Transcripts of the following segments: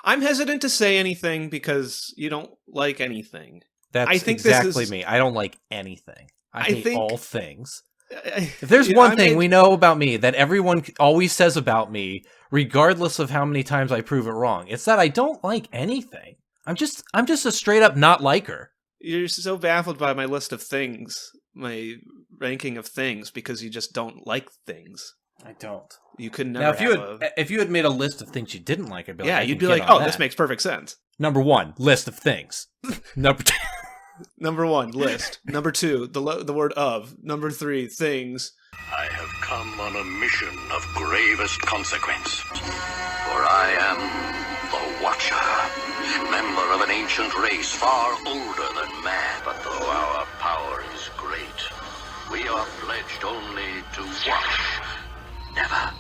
I'm hesitant to say anything because you don't like anything. That's exactly me. I don't like anything. I hate all things. If there's one thing we know about me that everyone always says about me, regardless of how many times I prove it wrong, it's that I don't like anything. I'm just a straight up not liker. You're so baffled by my list of things, my ranking of things, because you just don't like things. I don't. You could never. Now, if you had made a list of things you didn't like, I'd be like, yeah, you'd be like, oh, this makes perfect sense. Number 1, list of things. Number 1, list. Number 2, the word of. Number 3, things. I have come on a mission of gravest consequence, for I am the Watcher, member of an ancient race far older than man. But though our power is great, we are pledged only to watch, never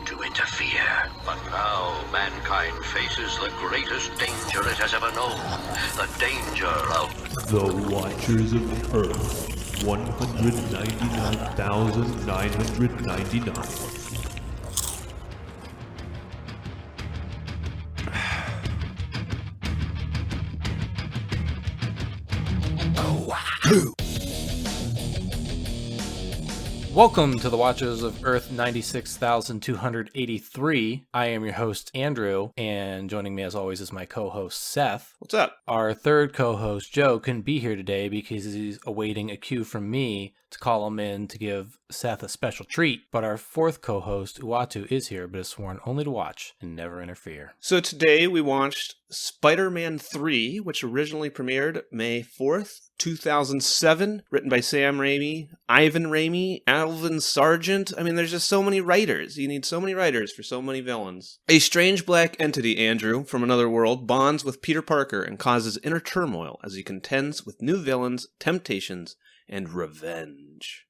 to interfere. But now mankind faces the greatest danger it has ever known, the danger of the Watchers of Earth 199,999. Welcome to the Watchers of Earth 96,283. I am your host, Andrew, and joining me as always is my co-host, Seth. What's up? Our third co-host, Joe, couldn't be here today because he's awaiting a cue from me to call him in to give Seth a special treat. But our fourth co-host, Uatu, is here, but is sworn only to watch and never interfere. So today we watched Spider-Man 3, which originally premiered May 4th, 2007, written by Sam Raimi, Ivan Raimi, Alvin Sargent. I mean, there's just so many writers. You need so many writers for so many villains. A strange black entity, Andrew, from another world, bonds with Peter Parker and causes inner turmoil as he contends with new villains, temptations, and revenge.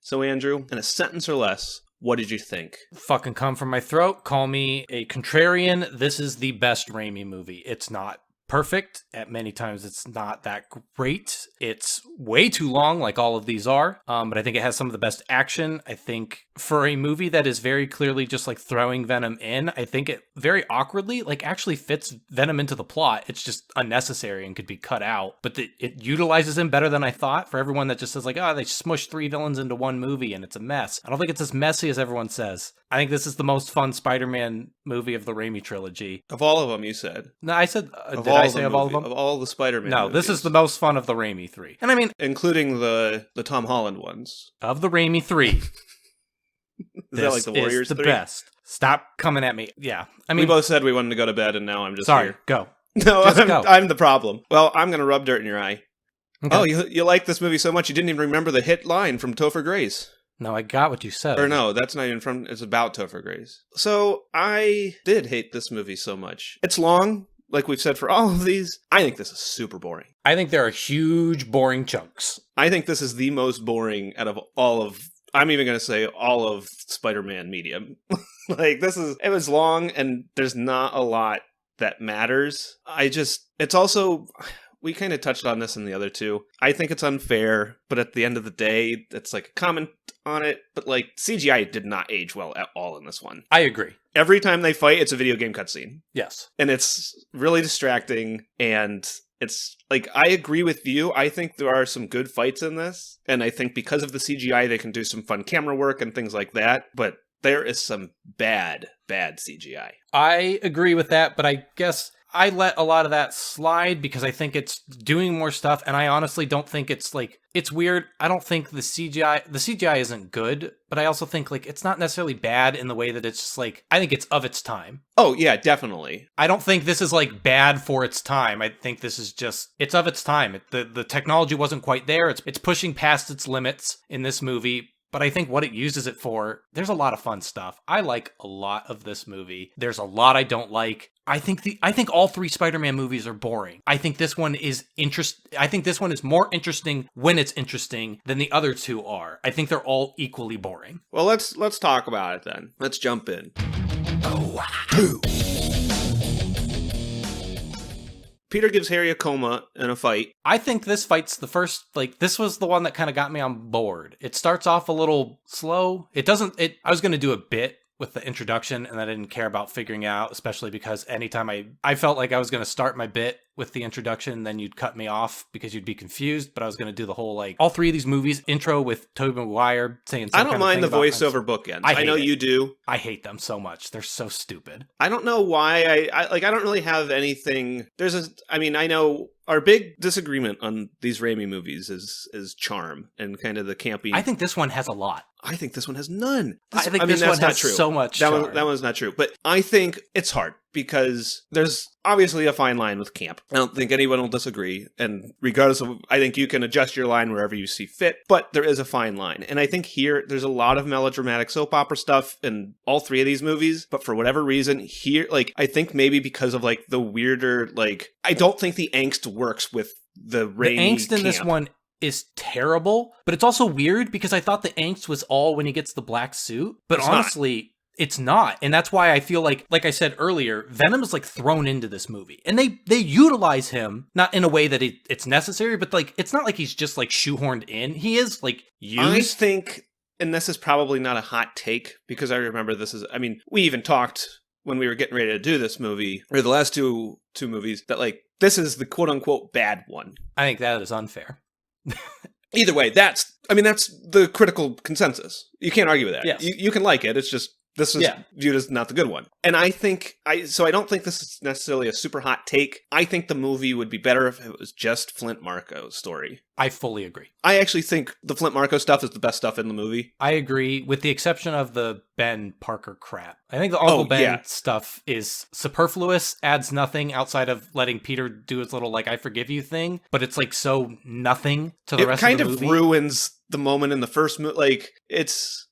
So, Andrew, in a sentence or less, what did you think? Fucking come from my throat. Call me a contrarian. This is the best Raimi movie. It's not perfect. At many times, it's not that great. It's way too long, like all of these are. But I think it has some of the best action. I think for a movie that is very clearly just like throwing Venom in, I think it very awkwardly like actually fits Venom into the plot. It's just unnecessary and could be cut out. But it utilizes him better than I thought. For everyone that just says like, oh, they smushed 3 villains into one movie and it's a mess. I don't think it's as messy as everyone says. I think this is the most fun Spider-Man movie of the Raimi trilogy. Of all of them, you said. No, I said, did I say of all of them? Of all the Spider-Man No, movies. This is the most fun of the Raimi 3. And I mean... including the Tom Holland ones. Of the Raimi 3. Is that like the Warriors 3? The best. Stop coming at me. Yeah. I mean... we both said we wanted to go to bed and now I'm just sorry, here. Go. No, I'm the problem. Well, I'm going to rub dirt in your eye. Okay. Oh, you like this movie so much you didn't even remember the hit line from Topher Grace. No, I got what you said. Or no, that's not even from... it's about Topher Grace. So, I did hate this movie so much. It's long, like we've said for all of these. I think this is super boring. I think there are huge, boring chunks. I think this is the most boring out of all of... I'm even going to say all of Spider-Man media. Like, it was long, and there's not a lot that matters. It's also... we kind of touched on this in the other two. I think it's unfair, but at the end of the day, it's like a comment on it. But like CGI did not age well at all in this one. I agree. Every time they fight, it's a video game cutscene. Yes. And it's really distracting. And it's like, I agree with you. I think there are some good fights in this. And I think because of the CGI, they can do some fun camera work and things like that. But there is some bad CGI. I agree with that, but I guess... I let a lot of that slide because I think it's doing more stuff, and I honestly don't think it's like, it's weird. I don't think the CGI isn't good, but I also think like it's not necessarily bad in the way that it's just like, I think it's of its time. Oh yeah, definitely. I don't think this is like bad for its time. I think this is just, it's of its time. The technology wasn't quite there. It's pushing past its limits in this movie. But I think what it uses it for, there's a lot of fun stuff. I like a lot of this movie. There's a lot I don't like. I think all 3 Spider-Man movies are boring. I think this one is more interesting when it's interesting than the other 2 are. I think they're all equally boring. Well, let's talk about it then. Let's jump in. Peter gives Harry a coma in a fight. I think this fight's the first, like, this was the one that kind of got me on board. It starts off a little slow. I was going to do a bit with the introduction, and I didn't care about figuring out, especially because anytime I felt like I was going to start my bit with the introduction, then you'd cut me off because you'd be confused, but I was going to do the whole, like, all three of these movies, intro with Tobey Maguire saying I don't mind the voiceover bookends. I know you do. I hate them so much. They're so stupid. I don't know why I don't really have anything. I know our big disagreement on these Raimi movies is charm and kind of the campy. I think this one has a lot. I think this one has none. This one has so much charm. That one's not true. But I think it's hard because there's obviously a fine line with camp. I don't think anyone will disagree. And regardless of, I think you can adjust your line wherever you see fit. But there is a fine line. And I think here, there's a lot of melodramatic soap opera stuff in all three of these movies. But for whatever reason, here, like, I think maybe because of, like, the weirder, like, I don't think the angst works with the Raimi The angst in camp. this one is terrible, but it's also weird because I thought the angst was all when he gets the black suit, but honestly, it's not. And that's why I feel like I said earlier, Venom is like thrown into this movie, and they utilize him not in a way that it's necessary, but like it's not like he's just like shoehorned in. He is like used. I think, and this is probably not a hot take because I remember we even talked when we were getting ready to do this movie, or the last two movies, that like this is the quote unquote bad one. I think that is unfair. Either way, that's the critical consensus. You can't argue with that. Yes. You can like it. It's just this is viewed as not the good one. And I think I don't think this is necessarily a super hot take. I think the movie would be better if it was just Flint Marco's story. I fully agree. I actually think the Flint Marco stuff is the best stuff in the movie. I agree, with the exception of the Ben Parker crap. I think the Uncle Ben stuff is superfluous, adds nothing outside of letting Peter do his little, like, I forgive you thing, but it's, like, so nothing to the rest of the movie. It kind of ruins the moment in the first movie. Like,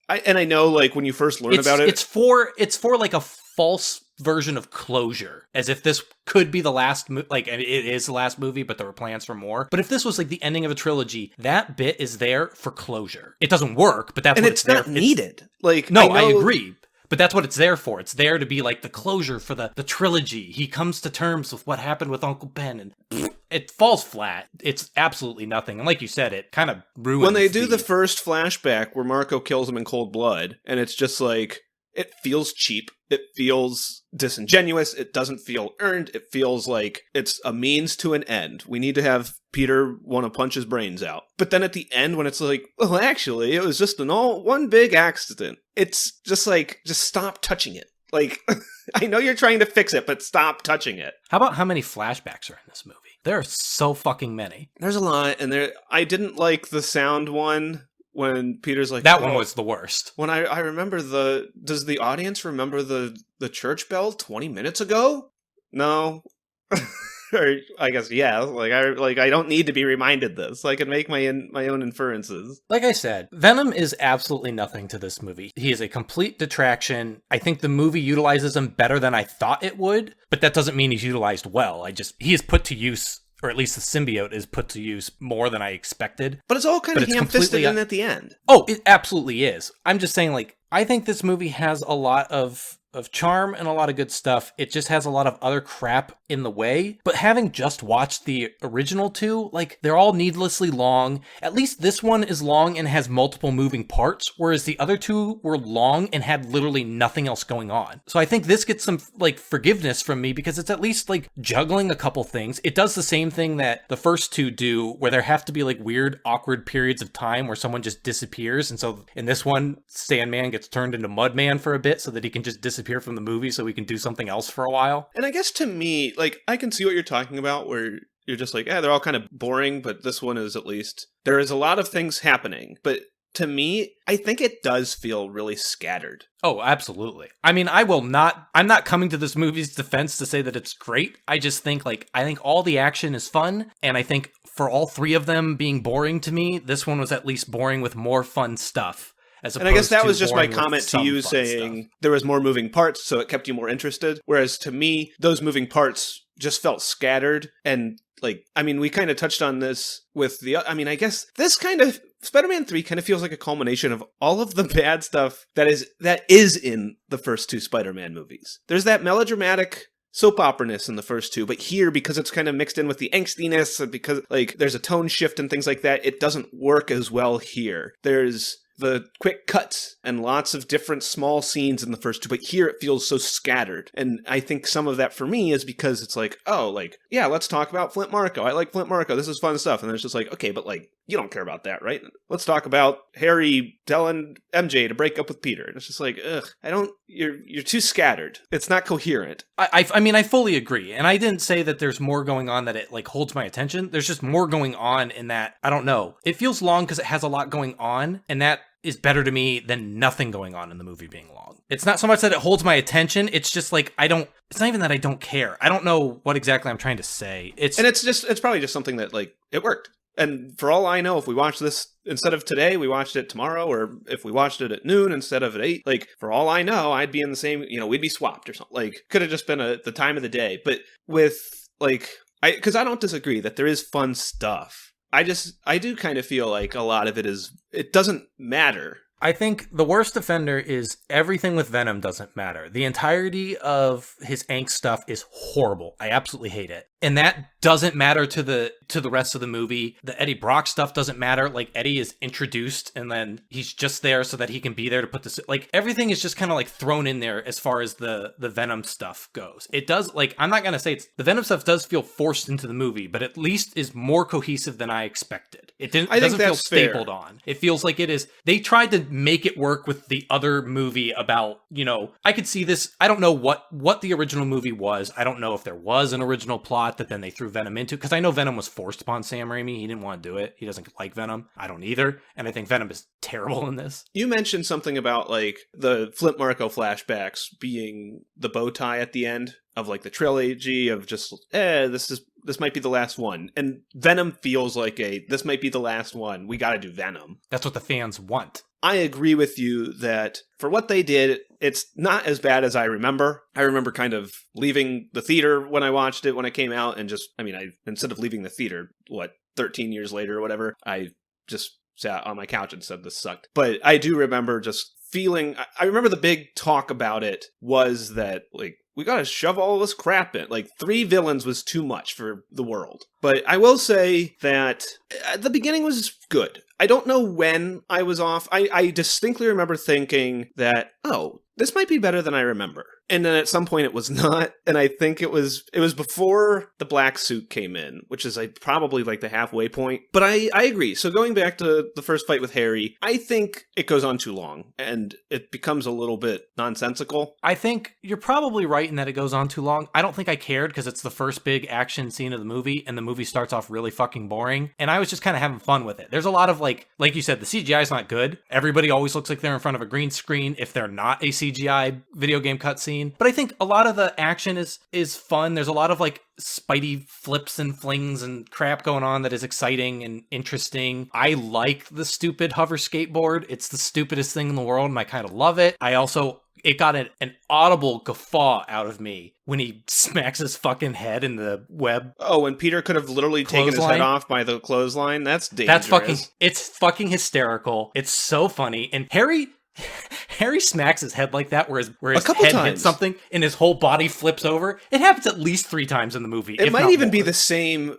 I know, like, when you first learn about it... It's for, like, a false version of closure, as if this could be the last like it is the last movie, but there were plans for more. But if this was like the ending of a trilogy, that bit is there for closure. It doesn't work, but that's what it's there. Not needed. Like, no, I agree, but that's what it's there for. It's there to be like the closure for the trilogy. He comes to terms with what happened with Uncle Ben, and it falls flat. It's absolutely nothing. And like you said, it kind of ruins. When they do the first flashback where Marco kills him in cold blood, and it's just like, it feels cheap. It feels disingenuous. It doesn't feel earned. It feels like it's a means to an end. We need to have Peter want to punch his brains out. But then at the end, when it's like, well, actually, it was just one big accident. It's just like, just stop touching it. Like, I know you're trying to fix it, but stop touching it. How about how many flashbacks are in this movie? There are so fucking many. There's a lot, and I didn't like the sound one. When Peter's like... That one was the worst. When I remember does the audience remember the church bell 20 minutes ago? No. Or I guess, yeah. I don't need to be reminded this. I can make my own inferences. Like I said, Venom is absolutely nothing to this movie. He is a complete detraction. I think the movie utilizes him better than I thought it would, but that doesn't mean he's utilized well. He is put to use... Or at least the symbiote is put to use more than I expected. But it's all kind of ham-fisted in at the end. Oh, it absolutely is. I'm just saying, like, I think this movie has a lot of charm and a lot of good stuff. It just has a lot of other crap in the way. But having just watched the original two, like, they're all needlessly long. At least this one is long and has multiple moving parts, whereas the other two were long and had literally nothing else going on. So I think this gets some, like, forgiveness from me because it's at least, like, juggling a couple things. It does the same thing that the first two do, where there have to be, like, weird, awkward periods of time where someone just disappears. And so in this one, Sandman gets turned into Mudman for a bit so that he can just disappear from the movie so we can do something else for a while. And I guess to me, like, I can see what you're talking about where you're just like, they're all kind of boring, but this one is at least, there is a lot of things happening. But to me, I think it does feel really scattered. Oh, absolutely. I mean, I'm not coming to this movie's defense to say that it's great. I just think, I think all the action is fun, and I think for all three of them being boring to me, this one was at least boring with more fun stuff. And I guess that was just my comment to you saying there was more moving parts, so it kept you more interested. Whereas to me, those moving parts just felt scattered. And we kind of touched on this with I guess this kind of Spider-Man 3 kind of feels like a culmination of all of the bad stuff that is in the first two Spider-Man movies. There's that melodramatic soap opera-ness in the first two, but here, because it's kind of mixed in with the angstiness, and because like there's a tone shift and things like that, it doesn't work as well here. There's the quick cuts and lots of different small scenes in the first two, but here it feels so scattered. And I think some of that for me is because it's like, oh, like, yeah, let's talk about Flint Marko. I like Flint Marko. This is fun stuff. And it's just like, okay, but like, you don't care about that, right? Let's talk about Harry telling MJ to break up with Peter. And it's just like, ugh, you're too scattered. It's not coherent. I mean, I fully agree. And I didn't say that there's more going on that it like holds my attention. There's just more going on in that, I don't know. It feels long because it has a lot going on, and that is better to me than nothing going on in the movie being long. It's not so much that it holds my attention. It's just like, it's not even that I don't care. I don't know what exactly I'm trying to say. It's probably just something that like, it worked. And for all I know, if we watched this instead of today, we watched it tomorrow, or if we watched it at noon instead of at 8, like, for all I know, I'd be in the same, we'd be swapped or something. Like, could have just been the time of the day. But with, like, because I don't disagree that there is fun stuff. I do kind of feel like a lot of it doesn't matter. I think the worst offender is everything with Venom doesn't matter. The entirety of his angst stuff is horrible. I absolutely hate it. And that doesn't matter to the rest of the movie. The Eddie Brock stuff doesn't matter. Like, Eddie is introduced and then he's just there so that he can be there to put this, like, everything is just kind of like thrown in there as far as the Venom stuff goes. It does, like, I'm not going to say the Venom stuff does feel forced into the movie, but at least is more cohesive than I expected. It doesn't feel stapled on. It feels like it is, they tried to make it work with the other movie about, I could see this. I don't know what the original movie was. I don't know if there was an original plot that then they threw Venom into, because I know Venom was forced upon Sam Raimi. He didn't want to do it. He doesn't like Venom. I don't either. And I think Venom is terrible in this. You mentioned something about like the Flint Marko flashbacks being the bow tie at the end of like the trilogy of just, this might be the last one. And Venom feels like this might be the last one. We got to do Venom. That's what the fans want. I agree with you that for what they did, it's not as bad as I remember. I remember kind of leaving the theater when I watched it when it came out, and just, instead of leaving the theater, 13 years later or whatever, I just sat on my couch and said this sucked. But I do remember just feeling, I remember the big talk about it was that, like, we gotta shove all this crap in. Like, 3 villains was too much for the world. But I will say that the beginning was good. I don't know when I was off. I distinctly remember thinking that, oh, this might be better than I remember. And then at some point it was not. And I think it was before the black suit came in, which is probably like the halfway point. But I agree. So going back to the first fight with Harry, I think it goes on too long and it becomes a little bit nonsensical. I think you're probably right in that it goes on too long. I don't think I cared because it's the first big action scene of the movie and the movie starts off really fucking boring. And I was just kind of having fun with it. There's a lot of like you said, the CGI is not good. Everybody always looks like they're in front of a green screen if they're not a CGI video game cutscene. But I think a lot of the action is fun. There's a lot of like Spidey flips and flings and crap going on that is exciting and interesting. I like the stupid hover skateboard. It's the stupidest thing in the world and I kind of love it. It got an audible guffaw out of me when he smacks his fucking head in the web. Oh, when Peter could have literally taken his head off by the clothesline? That's dangerous. It's fucking hysterical. It's so funny. And Harry smacks his head like that where his head hits something and his whole body flips over. It happens at least 3 times in the movie. It might even be the same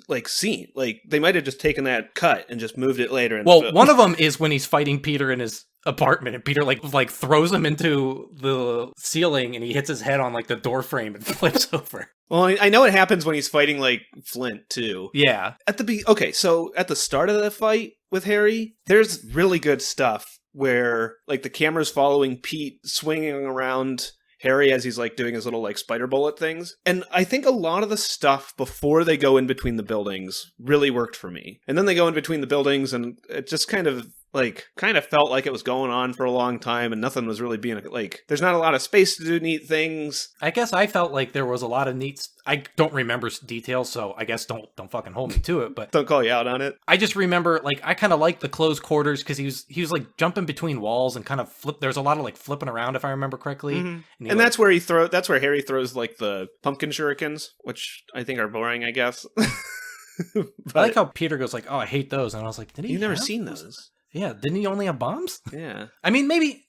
like scene. Like they might have just taken that cut and just moved it later in the film. One of them is when he's fighting Peter in his apartment and Peter like throws him into the ceiling and he hits his head on like the door frame and flips over. Well, I know it happens when he's fighting like Flint too. Yeah. Okay, so at the start of the fight with Harry, there's really good stuff where like the camera's following Pete swinging around Harry as he's like doing his little like spider bullet things. And I think a lot of the stuff before they go in between the buildings really worked for me. And then they go in between the buildings and it just kind of felt like it was going on for a long time and nothing was really being like, there's not a lot of space to do neat things. I guess I felt like there was a lot of neat, I don't remember details, so I guess don't fucking hold me to it, but don't call you out on it. I just remember like, I kind of liked the close quarters because he was like jumping between walls and kind of there's a lot of like flipping around if I remember correctly. Mm-hmm. And that's where Harry throws like the pumpkin shurikens, which I think are boring, I guess. I like how Peter goes like, oh, I hate those. And I was like, you've never seen those? Yeah, didn't he only have bombs? Yeah. I mean, maybe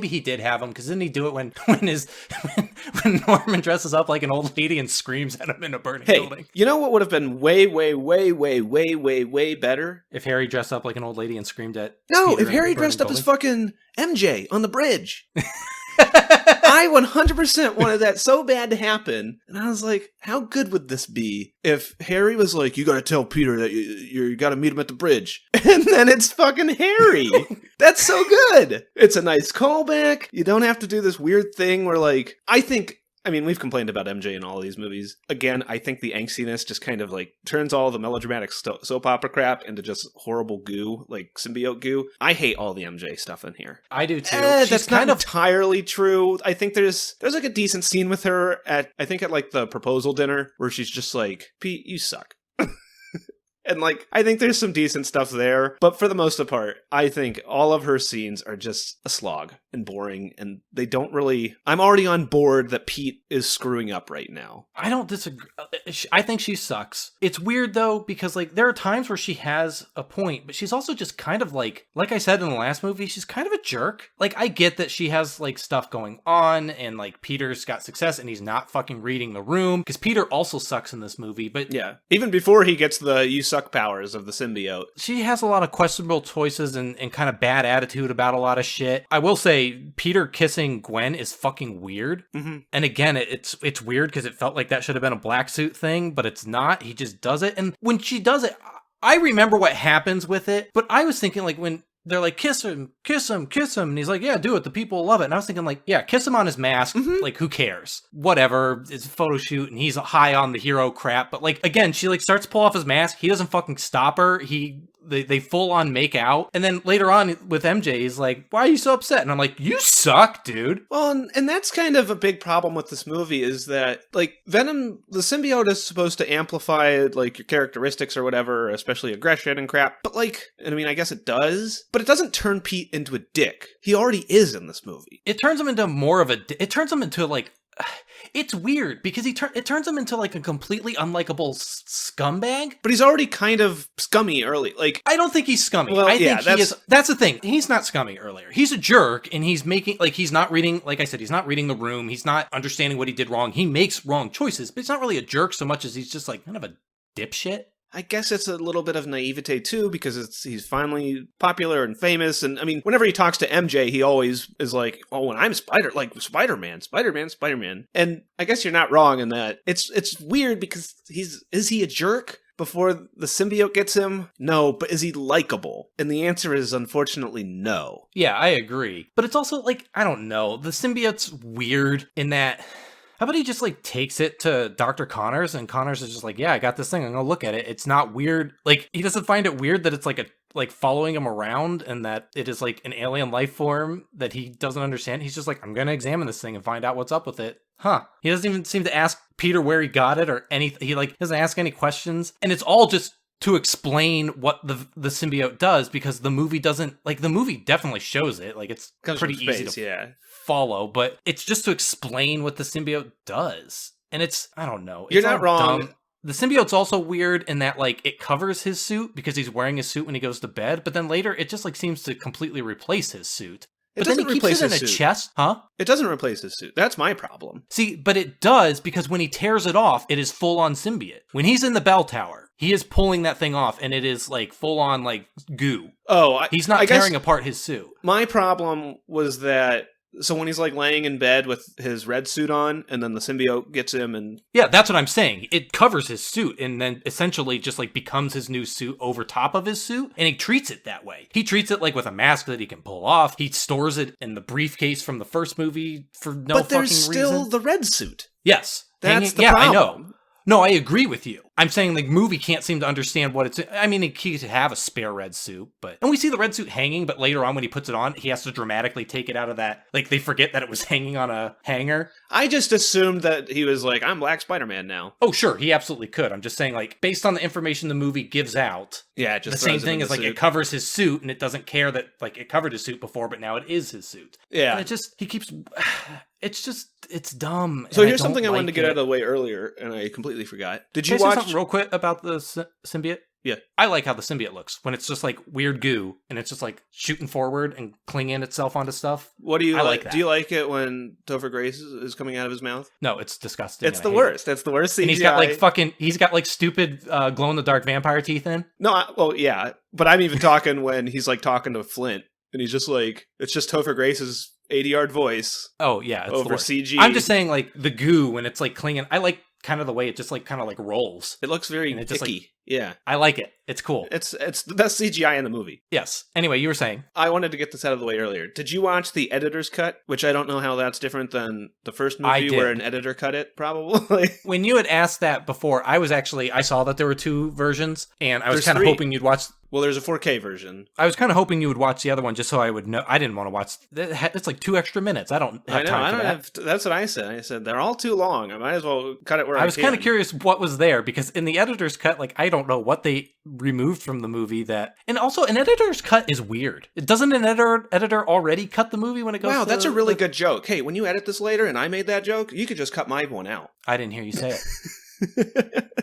he did have them, because didn't he do it when when Norman dresses up like an old lady and screams at him in a burning Hey, building? you know what would have been way, way, way, way, way, way, way better? If Harry dressed up like an old lady and screamed at No, Peter if in a Harry burning dressed up as building? fucking MJ on the bridge. I 100% wanted that so bad to happen. And I was like, how good would this be if Harry was like, you gotta tell Peter that you gotta meet him at the bridge. And then it's fucking Harry. That's so good. It's a nice callback. You don't have to do this weird thing where like, I mean, we've complained about MJ in all these movies. Again, I think the angstiness just kind of like turns all the melodramatic soap opera crap into just horrible goo, like symbiote goo. I hate all the MJ stuff in here. I do too. That's kind of entirely true. I think there's like a decent scene with her at like the proposal dinner where she's just like, Pete, you suck. And like, I think there's some decent stuff there, but for the most part, I think all of her scenes are just a slog and boring, and they don't really... I'm already on board that Pete is screwing up right now. I don't disagree. I think she sucks. It's weird though, because like there are times where she has a point, but she's also just kind of like I said in the last movie, she's kind of a jerk. Like I get that she has like stuff going on, and like Peter's got success and he's not fucking reading the room, because Peter also sucks in this movie, but yeah, even before he gets the you suck powers of the symbiote. She has a lot of questionable choices and kind of bad attitude about a lot of shit. I will say Peter kissing Gwen is fucking weird. Mm-hmm. And again, it's weird because it felt like that should have been a black suit thing, but it's not. He just does it. And when she does it, I remember what happens with it, but I was thinking like when they're like, kiss him, kiss him, kiss him. And he's like, yeah, do it. The people love it. And I was thinking like, yeah, kiss him on his mask. Mm-hmm. Like, who cares? Whatever. It's a photo shoot and he's high on the hero crap. But like, again, she like starts to pull off his mask. He doesn't fucking stop her. They full on make out. And then later on with MJ, he's like, why are you so upset? And I'm like, you suck, dude. Well, and that's kind of a big problem with this movie is that, like, Venom, the symbiote is supposed to amplify, like, your characteristics or whatever, especially aggression and crap. But, like, I mean, I guess it does. But it doesn't turn Pete into a dick. He already is in this movie. It turns him into more of it turns him into, like, it's weird because it turns him into like a completely unlikable scumbag. But he's already kind of scummy early. Like, I don't think he's scummy. Well, I think he is. That's the thing. He's not scummy earlier. He's a jerk, and he's making like he's not reading. Like I said, he's not reading the room. He's not understanding what he did wrong. He makes wrong choices, but he's not really a jerk so much as he's just like kind of a dipshit. I guess it's a little bit of naivete too, because he's finally popular and famous. And I mean, whenever he talks to MJ, he always is like, "Oh, when I'm Spider-Man. And I guess you're not wrong in that. It's weird because is he a jerk before the symbiote gets him? No, but is he likable? And the answer is unfortunately no. Yeah, I agree. But it's also like, I don't know. The symbiote's weird in that. How about he just, like, takes it to Dr. Connors, and Connors is just like, yeah, I got this thing, I'm gonna look at it. It's not weird. Like, he doesn't find it weird that it's, like following him around, and that it is, like, an alien life form that he doesn't understand. He's just like, I'm gonna examine this thing and find out what's up with it. Huh. He doesn't even seem to ask Peter where he got it or anything. He, like, doesn't ask any questions. And it's all just to explain what the symbiote does, because the movie doesn't, like, the movie definitely shows it. Like, it's pretty easy to follow, but it's just to explain what the symbiote does. And it's, I don't know. You're not wrong. Dumb. The symbiote's also weird in that, like, it covers his suit because he's wearing his suit when he goes to bed, but then later it just, like, seems to completely replace his suit. But then he keeps it in a chest, huh? It doesn't replace his suit. That's my problem. See, but it does, because when he tears it off, it is full-on symbiote. When he's in the bell tower, he is pulling that thing off, and it is, like, full-on, like, goo. Oh, he's not tearing apart his suit. My problem was that, so when he's, like, laying in bed with his red suit on, and then the symbiote gets him and... Yeah, that's what I'm saying. It covers his suit, and then essentially just, like, becomes his new suit over top of his suit, and he treats it that way. He treats it, like, with a mask that he can pull off. He stores it in the briefcase from the first movie for no fucking reason. But there's still the red suit. Yes. That's the problem. I know. No, I agree with you. I'm saying, like, movie can't seem to understand what it's... I mean, he could have a spare red suit, but... And we see the red suit hanging, but later on when he puts it on, he has to dramatically take it out of that... Like, they forget that it was hanging on a hanger. I just assumed that he was like, I'm Black Spider-Man now. Oh, sure, he absolutely could. I'm just saying, like, based on the information the movie gives out... Yeah, it just the same thing is, like, it covers his suit, and it doesn't care that, like, it covered his suit before, but now it is his suit. Yeah. And it just... He keeps... It's dumb. So here's something I wanted to get out of the way earlier, and I completely forgot. Did you watch something real quick about the symbiote? Yeah. I like how the symbiote looks when it's just like weird goo and it's just like shooting forward and clinging itself onto stuff. What do you I like? like that. Do you like it when Topher Grace is coming out of his mouth? No, it's disgusting. It's and the I hate worst. it. That's the worst CGI. And he's got like stupid glow in the dark vampire teeth in. No, well, yeah, but I'm even talking when he's like talking to Flint, and he's just like, it's just Topher Grace's 80-yard voice Oh yeah, it's the over worst. CG. I'm just saying like the goo when it's like clinging. I like kind of the way it just like kind of like rolls. It looks very And it just, picky. Yeah, I like it. It's cool. it's the best CGI in the movie. Yes. Anyway, you were saying. I wanted to get this out of the way earlier. Did you watch the editor's cut? Which I don't know how that's different than the first I movie did. where an editor cut it, probably. When you had asked that before, I saw that there were two versions, and I was There's kind of three. hoping you'd watch. Well, there's a 4K version. I was kind of hoping you would watch the other one just so I would know. I didn't want to watch. It's like 2 extra minutes. I don't have I know. time I for don't that. have. That's what I said. I said they're all too long. I might as well cut it where I I was can. kind of curious what was there because in the editor's cut, like I don't know what they removed from the movie that, and also an editor's cut is weird. Doesn't an editor already cut the movie when it goes? Wow, to that's a really the- good joke. Hey, when you edit this later and I made that joke, you could just cut my one out. I didn't hear you say it.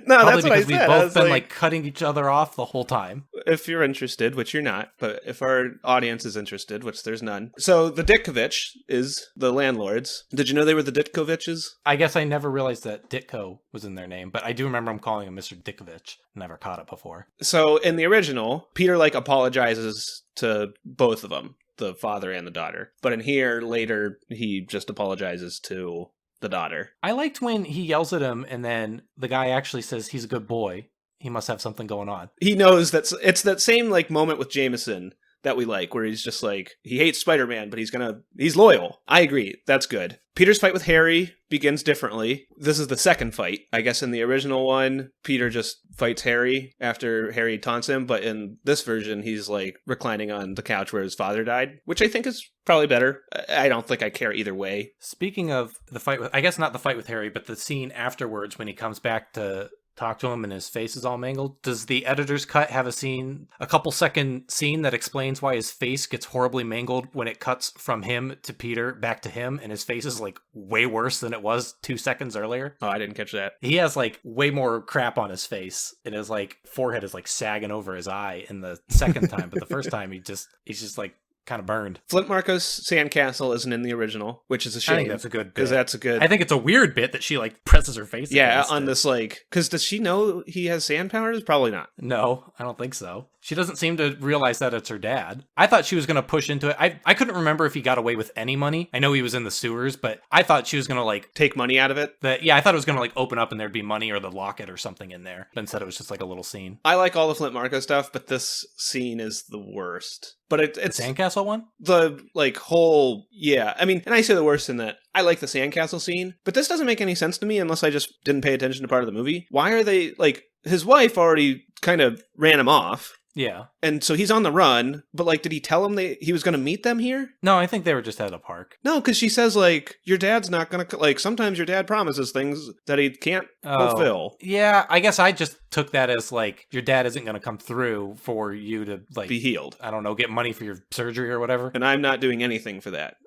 No, Probably that's what I because said. we've I both was been like cutting each other off the whole time. if you're interested, which you're not, but if our audience is interested, which there's none. So the Ditkovich is the landlords. Did you know they were the Ditkoviches? I guess I never realized that Ditko was in their name, but I do remember him calling him Mr. Ditkovich. Never caught it before. So in the original, Peter like apologizes to both of them, the father and the daughter. But in here, later, he just apologizes to the daughter. I liked when he yells at him and then the guy actually says he's a good boy. He must have something going on. He knows it's that same like moment with Jameson that we like, where he's just like, he hates Spider-Man, but he's loyal. I agree. That's good. Peter's fight with Harry begins differently. This is the second fight. I guess in the original one, Peter just fights Harry after Harry taunts him, but in this version, he's like reclining on the couch where his father died, which I think is probably better. I don't think I care either way. Speaking of the fight with, I guess not the fight with Harry, but the scene afterwards when he comes back to talk to him and his face is all mangled. Does the editor's cut have a couple second scene that explains why his face gets horribly mangled when it cuts from him to Peter back to him and his face is like way worse than it was 2 seconds earlier? Oh, I didn't catch that. He has like way more crap on his face and his like forehead is like sagging over his eye in the second time, but the first time he's just like kind of burned. Flint Marco's sandcastle isn't in the original, which is a shame. I think that's a good bit. Because that's a good... I think it's a weird bit that she like presses her face yeah, against on it. this like... Because does she know he has sand powers? Probably not. No, I don't think so. She doesn't seem to realize that it's her dad. I thought she was going to push into it. I couldn't remember if he got away with any money. I know he was in the sewers, but I thought she was going to like... Take money out of it? I thought it was going to like open up and there'd be money or the locket or something in there. But instead it was just like a little scene. I like all the Flint Marco stuff, but this scene is the worst. But it's... The sandcastle one? The, like, whole... Yeah, I mean, and I say the worst in that I like the sandcastle scene, but this doesn't make any sense to me unless I just didn't pay attention to part of the movie. Why are they, like... His wife already kind of ran him off. Yeah. And so he's on the run, but, like, did he tell him he was going to meet them here? No, I think they were just at a park. No, because she says, like, your dad's not going to... Like, sometimes your dad promises things that he can't fulfill. Yeah, I guess I just took that as, like, your dad isn't going to come through for you to, like... Be healed. I don't know, get money for your surgery or whatever. And I'm not doing anything for that.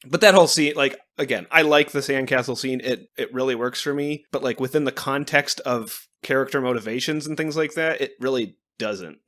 But that whole scene, like, again, I like the sandcastle scene. It really works for me. But, like, within the context of character motivations and things like that, it really doesn't.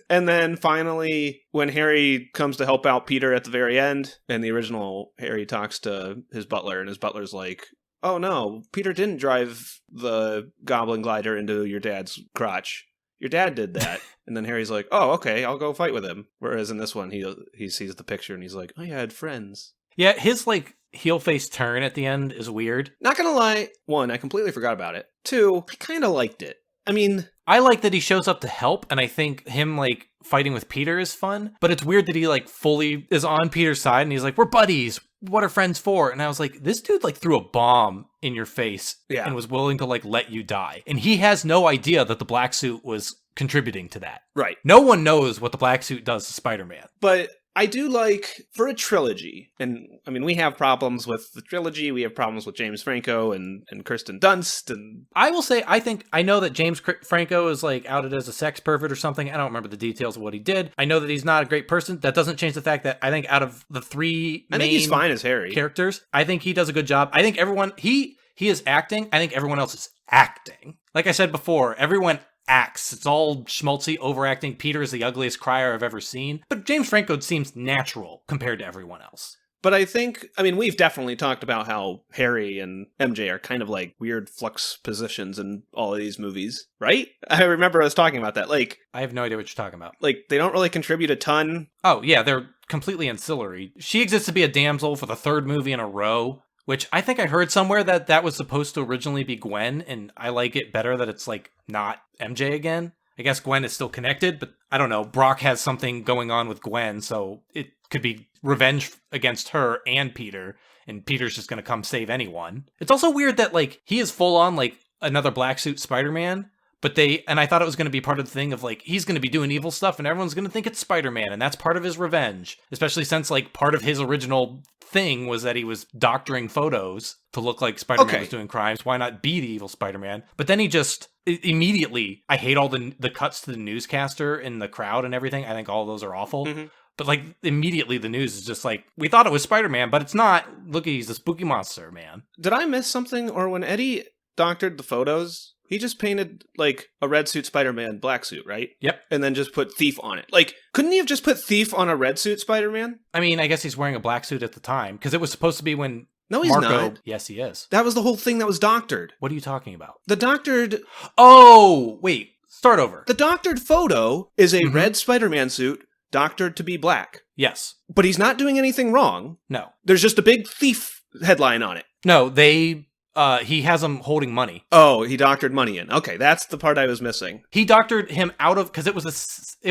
And then finally, when Harry comes to help out Peter at the very end, and the original Harry talks to his butler, and his butler's like, oh no, Peter didn't drive the goblin glider into your dad's crotch. Your dad did that. And then Harry's like, oh, okay, I'll go fight with him. Whereas in this one, he sees the picture and he's like, oh yeah, I had friends. Yeah, his, like, heel face turn at the end is weird. Not gonna lie, 1, I completely forgot about it. 2, I kind of liked it. I mean... I like that he shows up to help, and I think him, like, fighting with Peter is fun, but it's weird that he, like, fully is on Peter's side, and he's like, we're buddies, what are friends for? And I was like, this dude, like, threw a bomb in your face and was willing to, like, let you die. And he has no idea that the black suit was contributing to that. Right. No one knows what the black suit does to Spider-Man. But... I do like, for a trilogy, and I mean, we have problems with the trilogy, we have problems with James Franco and Kirsten Dunst, and... I will say, I know that James Franco is, like, outed as a sex pervert or something. I don't remember the details of what he did. I know that he's not a great person. That doesn't change the fact that I think out of the 3 main... I think he's fine as Harry. ...characters, I think he does a good job. I think everyone... He is acting. I think everyone else is acting. Like I said before, everyone acts. It's all schmaltzy, overacting. Peter is the ugliest crier I've ever seen. But James Franco seems natural compared to everyone else. But I think, I mean, we've definitely talked about how Harry and MJ are kind of like weird flux positions in all of these movies, right? I remember us talking about that. Like, I have no idea what you're talking about. Like, they don't really contribute a ton. Oh, yeah, they're completely ancillary. She exists to be a damsel for the third movie in a row, which I think I heard somewhere that that was supposed to originally be Gwen, and I like it better that it's, like, not MJ again. I guess Gwen is still connected, but I don't know. Brock has something going on with Gwen, so it could be revenge against her and Peter, and Peter's just going to come save anyone. It's also weird that, like, he is full on, like, another black suit Spider-Man, but and I thought it was going to be part of the thing of, like, he's going to be doing evil stuff and everyone's going to think it's Spider-Man, and that's part of his revenge. Especially since, like, part of his original thing was that he was doctoring photos to look like Spider-Man was doing crimes. Why not be the evil Spider-Man? But then he just immediately, I hate all the cuts to the newscaster in the crowd and everything. I think all of those are awful. Mm-hmm. But, like, immediately the news is just like, we thought it was Spider-Man, but it's not. Look, he's a spooky monster, man. Did I miss something? Or when Eddie doctored the photos, he just painted, like, a red suit Spider-Man, black suit, right? Yep. And then just put Thief on it. Like, couldn't he have just put Thief on a red suit Spider-Man? I mean, I guess he's wearing a black suit at the time, because it was supposed to be when No, he's not. Yes, he is. That was the whole thing that was doctored. What are you talking about? The doctored... Oh, wait. Start over. The doctored photo is a red Spider-Man suit doctored to be black. Yes. But he's not doing anything wrong. No. There's just a big Thief headline on it. No, he has him holding money. Oh, he doctored money in. Okay, that's the part I was missing. He doctored him out of, because it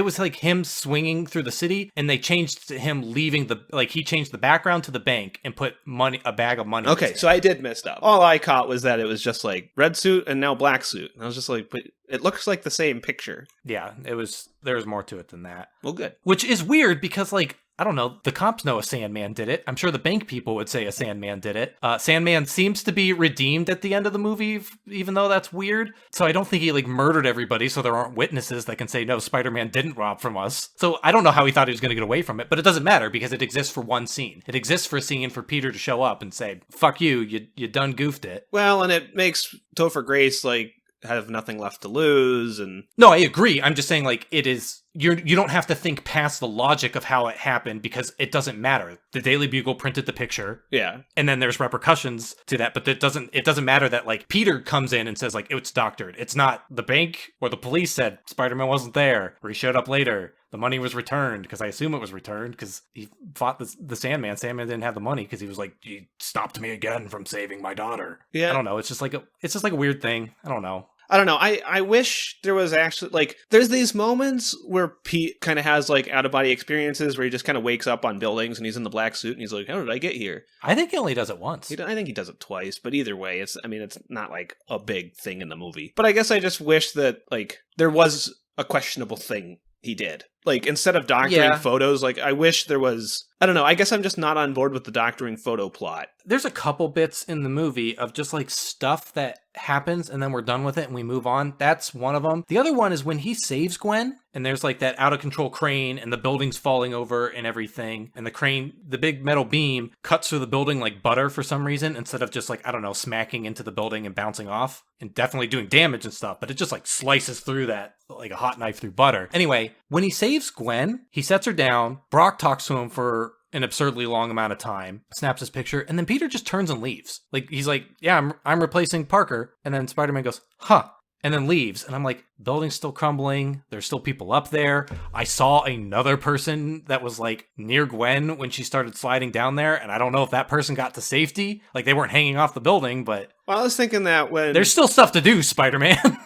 was like him swinging through the city, and they changed to him leaving he changed the background to the bank and put a bag of money. Okay, so I did mess up. All I caught was that it was just like red suit and now black suit. And I was just like, but it looks like the same picture. Yeah, there was more to it than that. Well, good. Which is weird because, like, I don't know, the cops know a Sandman did it. I'm sure the bank people would say a Sandman did it. Sandman seems to be redeemed at the end of the movie, even though that's weird. So I don't think he, like, murdered everybody, so there aren't witnesses that can say, no, Spider-Man didn't rob from us. So I don't know how he thought he was going to get away from it, but it doesn't matter because it exists for one scene. It exists for a scene for Peter to show up and say, fuck you done goofed it. Well, and it makes Topher Grace, like, have nothing left to lose, and... No, I agree. I'm just saying, like, it is... You don't have to think past the logic of how it happened because it doesn't matter. The Daily Bugle printed the picture. Yeah. And then there's repercussions to that, but it doesn't matter that, like, Peter comes in and says, like, it's doctored. It's not the bank or the police said Spider-Man wasn't there, or he showed up later. The money was returned, because I assume it was returned, because he fought the Sandman. Sandman didn't have the money, because he was like, you stopped me again from saving my daughter. Yeah. I don't know. It's just like a weird thing. I don't know. I wish there was actually, like, there's these moments where Pete kind of has, like, out-of-body experiences where he just kind of wakes up on buildings and he's in the black suit and he's like, how did I get here? I think he only does it once. I think he does it twice, but either way, it's not, like, a big thing in the movie. But I guess I just wish that, like, there was a questionable thing he did. Like, instead of doctoring photos, like, I wish there was... I don't know, I guess I'm just not on board with the doctoring photo plot. There's a couple bits in the movie of just, like, stuff that happens and then we're done with it and we move on. That's one of them. The other one is when he saves Gwen and there's, like, that out-of-control crane and the building's falling over and everything. And the crane, the big metal beam, cuts through the building like butter for some reason instead of just, like, I don't know, smacking into the building and bouncing off and definitely doing damage and stuff. But it just, like, slices through that like a hot knife through butter. Anyway, when he saves Gwen, he sets her down. Brock talks to him for an absurdly long amount of time, snaps his picture, and then Peter just turns and leaves. Like, he's like, yeah, I'm replacing Parker. And then Spider-Man goes, huh, and then leaves. And I'm like, building's still crumbling. There's still people up there. I saw another person that was, like, near Gwen when she started sliding down there. And I don't know if that person got to safety. Like, they weren't hanging off the building, but... Well, I was thinking that when... There's still stuff to do, Spider-Man.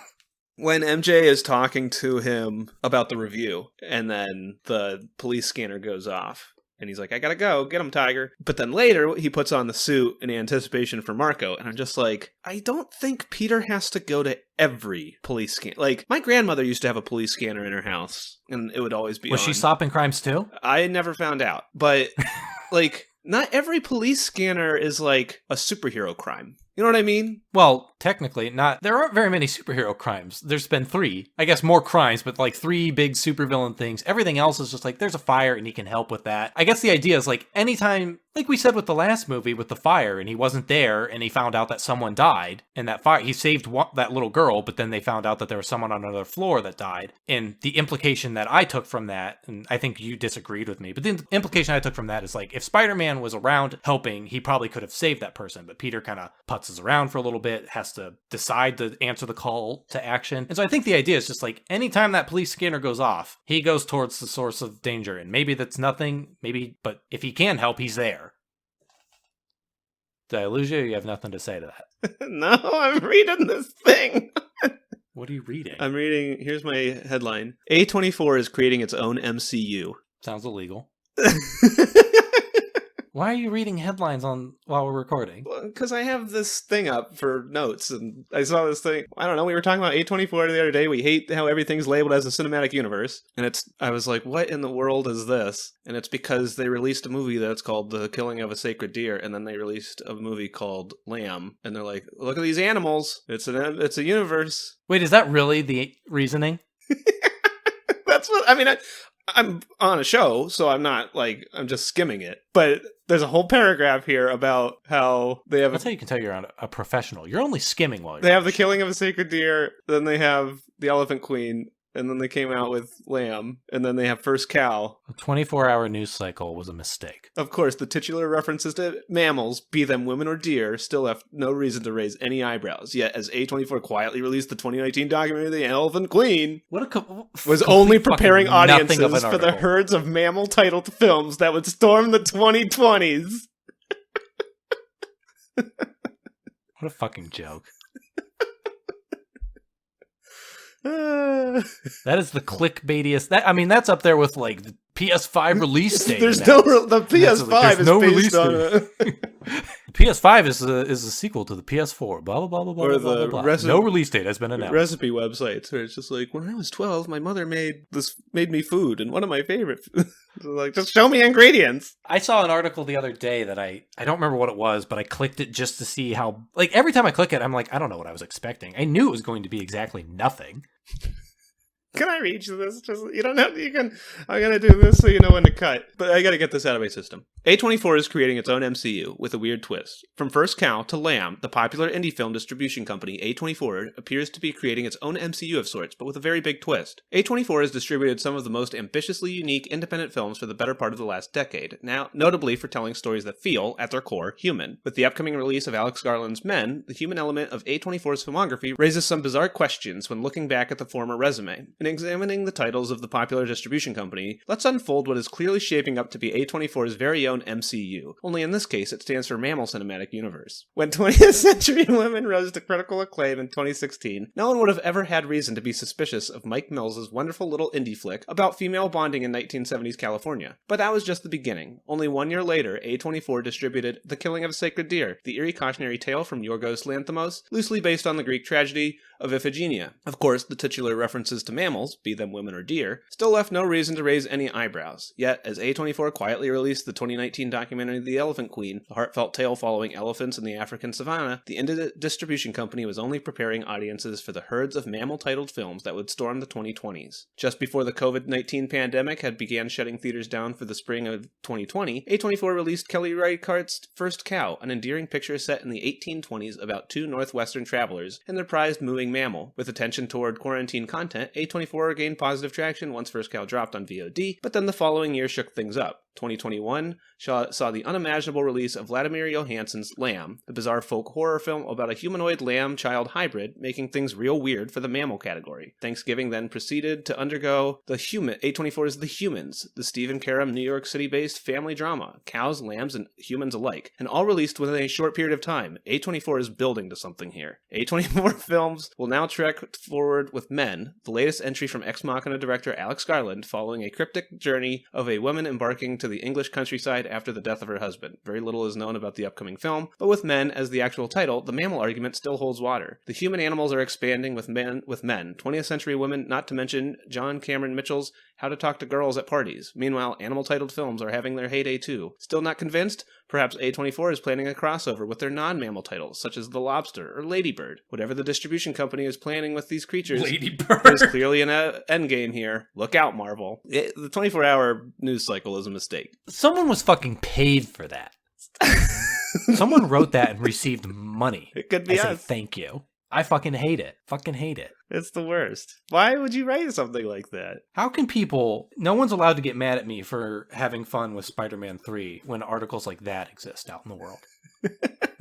When MJ is talking to him about the review, and then the police scanner goes off, and he's like, I gotta go, get him, Tiger. But then later, he puts on the suit in anticipation for Marco, and I'm just like, I don't think Peter has to go to every police scan. Like, my grandmother used to have a police scanner in her house, and it would always be Was on. she stopping crimes too? I never found out, but, like... Not every police scanner is, like, a superhero crime. You know what I mean? Well, technically, not. There aren't very many superhero crimes. There's been 3. I guess more crimes, but like 3 big supervillain things. Everything else is just like, there's a fire and he can help with that. I guess the idea is like, anytime, like we said with the last movie with the fire, and he wasn't there, and he found out that someone died in that fire. He saved that little girl, but then they found out that there was someone on another floor that died. And the implication that I took from that, and I think you disagreed with me, but the implication I took from that is like, if Spider-Man was around helping, he probably could have saved that person, but Peter kind of putzes around for a little bit, has to decide to answer the call to action. And so I think the idea is just like, anytime that police scanner goes off, he goes towards the source of danger. And maybe that's nothing, but if he can help, he's there. Did I lose you, or you have nothing to say to that? No, I'm reading this thing. What are you reading? I'm reading, here's my headline. A24 is creating its own MCU. Sounds illegal. Why are you reading headlines while we're recording? Because I have this thing up for notes, and I saw this thing. I don't know, we were talking about A24 the other day. We hate how everything's labeled as a cinematic universe. And I was like, what in the world is this? And it's because they released a movie that's called The Killing of a Sacred Deer, and then they released a movie called Lamb. And they're like, look at these animals. It's a universe. Wait, is that really the reasoning? That's what, I mean, I'm on a show, so I'm not like, I'm just skimming it. But there's a whole paragraph here about how they have... That's how you can tell you're a professional. You're only skimming while you're... They have The Killing of a Sacred Deer, then they have The Elephant Queen, and then they came out with Lamb, and then they have First Cow. A 24-hour news cycle was a mistake. Of course, the titular references to mammals, be them women or deer, still left no reason to raise any eyebrows. Yet, as A24 quietly released the 2019 documentary The Elephant Queen, was only preparing audiences for the herds of mammal-titled films that would storm the 2020s. What a fucking joke. That is the clickbaitiest. That's up there with like the PS5 release date. The PS5 is based on the PS5 is a sequel to the PS4. Blah blah blah blah blah. Or blah, the blah, blah. No release date has been announced. Recipe websites where it's just like, when I was 12, my mother made me food, and one of my favorite foods. Like, just show me ingredients. I saw an article the other day that I don't remember what it was, but I clicked it just to see how, like, every time I click it, I'm like, I don't know what I was expecting. I knew it was going to be exactly nothing. Can I read you this? Just, you don't have, you can, I'm going to do this so you know when to cut. But I got to get this out of my system. A24 is creating its own MCU with a weird twist. From First Cow to Lamb, the popular indie film distribution company A24 appears to be creating its own MCU of sorts, but with a very big twist. A24 has distributed some of the most ambitiously unique independent films for the better part of the last decade, now notably for telling stories that feel, at their core, human. With the upcoming release of Alex Garland's Men, the human element of A24's filmography raises some bizarre questions when looking back at the former resume. In examining the titles of the popular distribution company, let's unfold what is clearly shaping up to be A24's very own MCU, only in this case it stands for Mammal Cinematic Universe. When 20th Century Women rose to critical acclaim in 2016, no one would have ever had reason to be suspicious of Mike Mills's wonderful little indie flick about female bonding in 1970s California. But that was just the beginning. Only 1 year later, A24 distributed The Killing of a Sacred Deer, the eerie cautionary tale from Yorgos Lanthimos, loosely based on the Greek tragedy of Iphigenia. Of course, the titular references to mammals, be them women or deer, still left no reason to raise any eyebrows. Yet, as A24 quietly released the 2019 documentary The Elephant Queen, a heartfelt tale following elephants in the African savannah, the indie distribution company was only preparing audiences for the herds of mammal-titled films that would storm the 2020s. Just before the COVID-19 pandemic had began shutting theaters down for the spring of 2020, A24 released Kelly Reichardt's First Cow, an endearing picture set in the 1820s about two northwestern travelers and their prized moving mammal. With attention toward quarantine content, A24 gained positive traction once First Cow dropped on VOD, but then the following year shook things up. 2021 saw the unimaginable release of Vladimir Johansson's Lamb, the bizarre folk horror film about a humanoid lamb-child hybrid, making things real weird for the mammal category. Thanksgiving then proceeded to undergo A24's The Humans, the Stephen Karam New York City-based family drama, cows, lambs, and humans alike, and all released within a short period of time. A24 is building to something here. A24 films will now trek forward with Men, the latest entry from Ex Machina director Alex Garland, following a cryptic journey of a woman embarking to the English countryside after the death of her husband. Very little is known about the upcoming film, but with Men as the actual title, the mammal argument still holds water. The human animals are expanding with men, 20th Century Women, not to mention John Cameron Mitchell's How to Talk to Girls at Parties. Meanwhile, animal-titled films are having their heyday too. Still not convinced? Perhaps A24 is planning a crossover with their non-mammal titles, such as The Lobster or Ladybird. Whatever the distribution company is planning with these creatures, Ladybird. there's clearly an endgame here. Look out, Marvel. The 24-hour news cycle is a mistake. Someone was fucking paid for that. Someone wrote that and received money. It could be I say us. thank you. I fucking hate it. Fucking hate it. It's the worst. Why would you write something like that? How can people... No one's allowed to get mad at me for having fun with Spider-Man 3 when articles like that exist out in the world.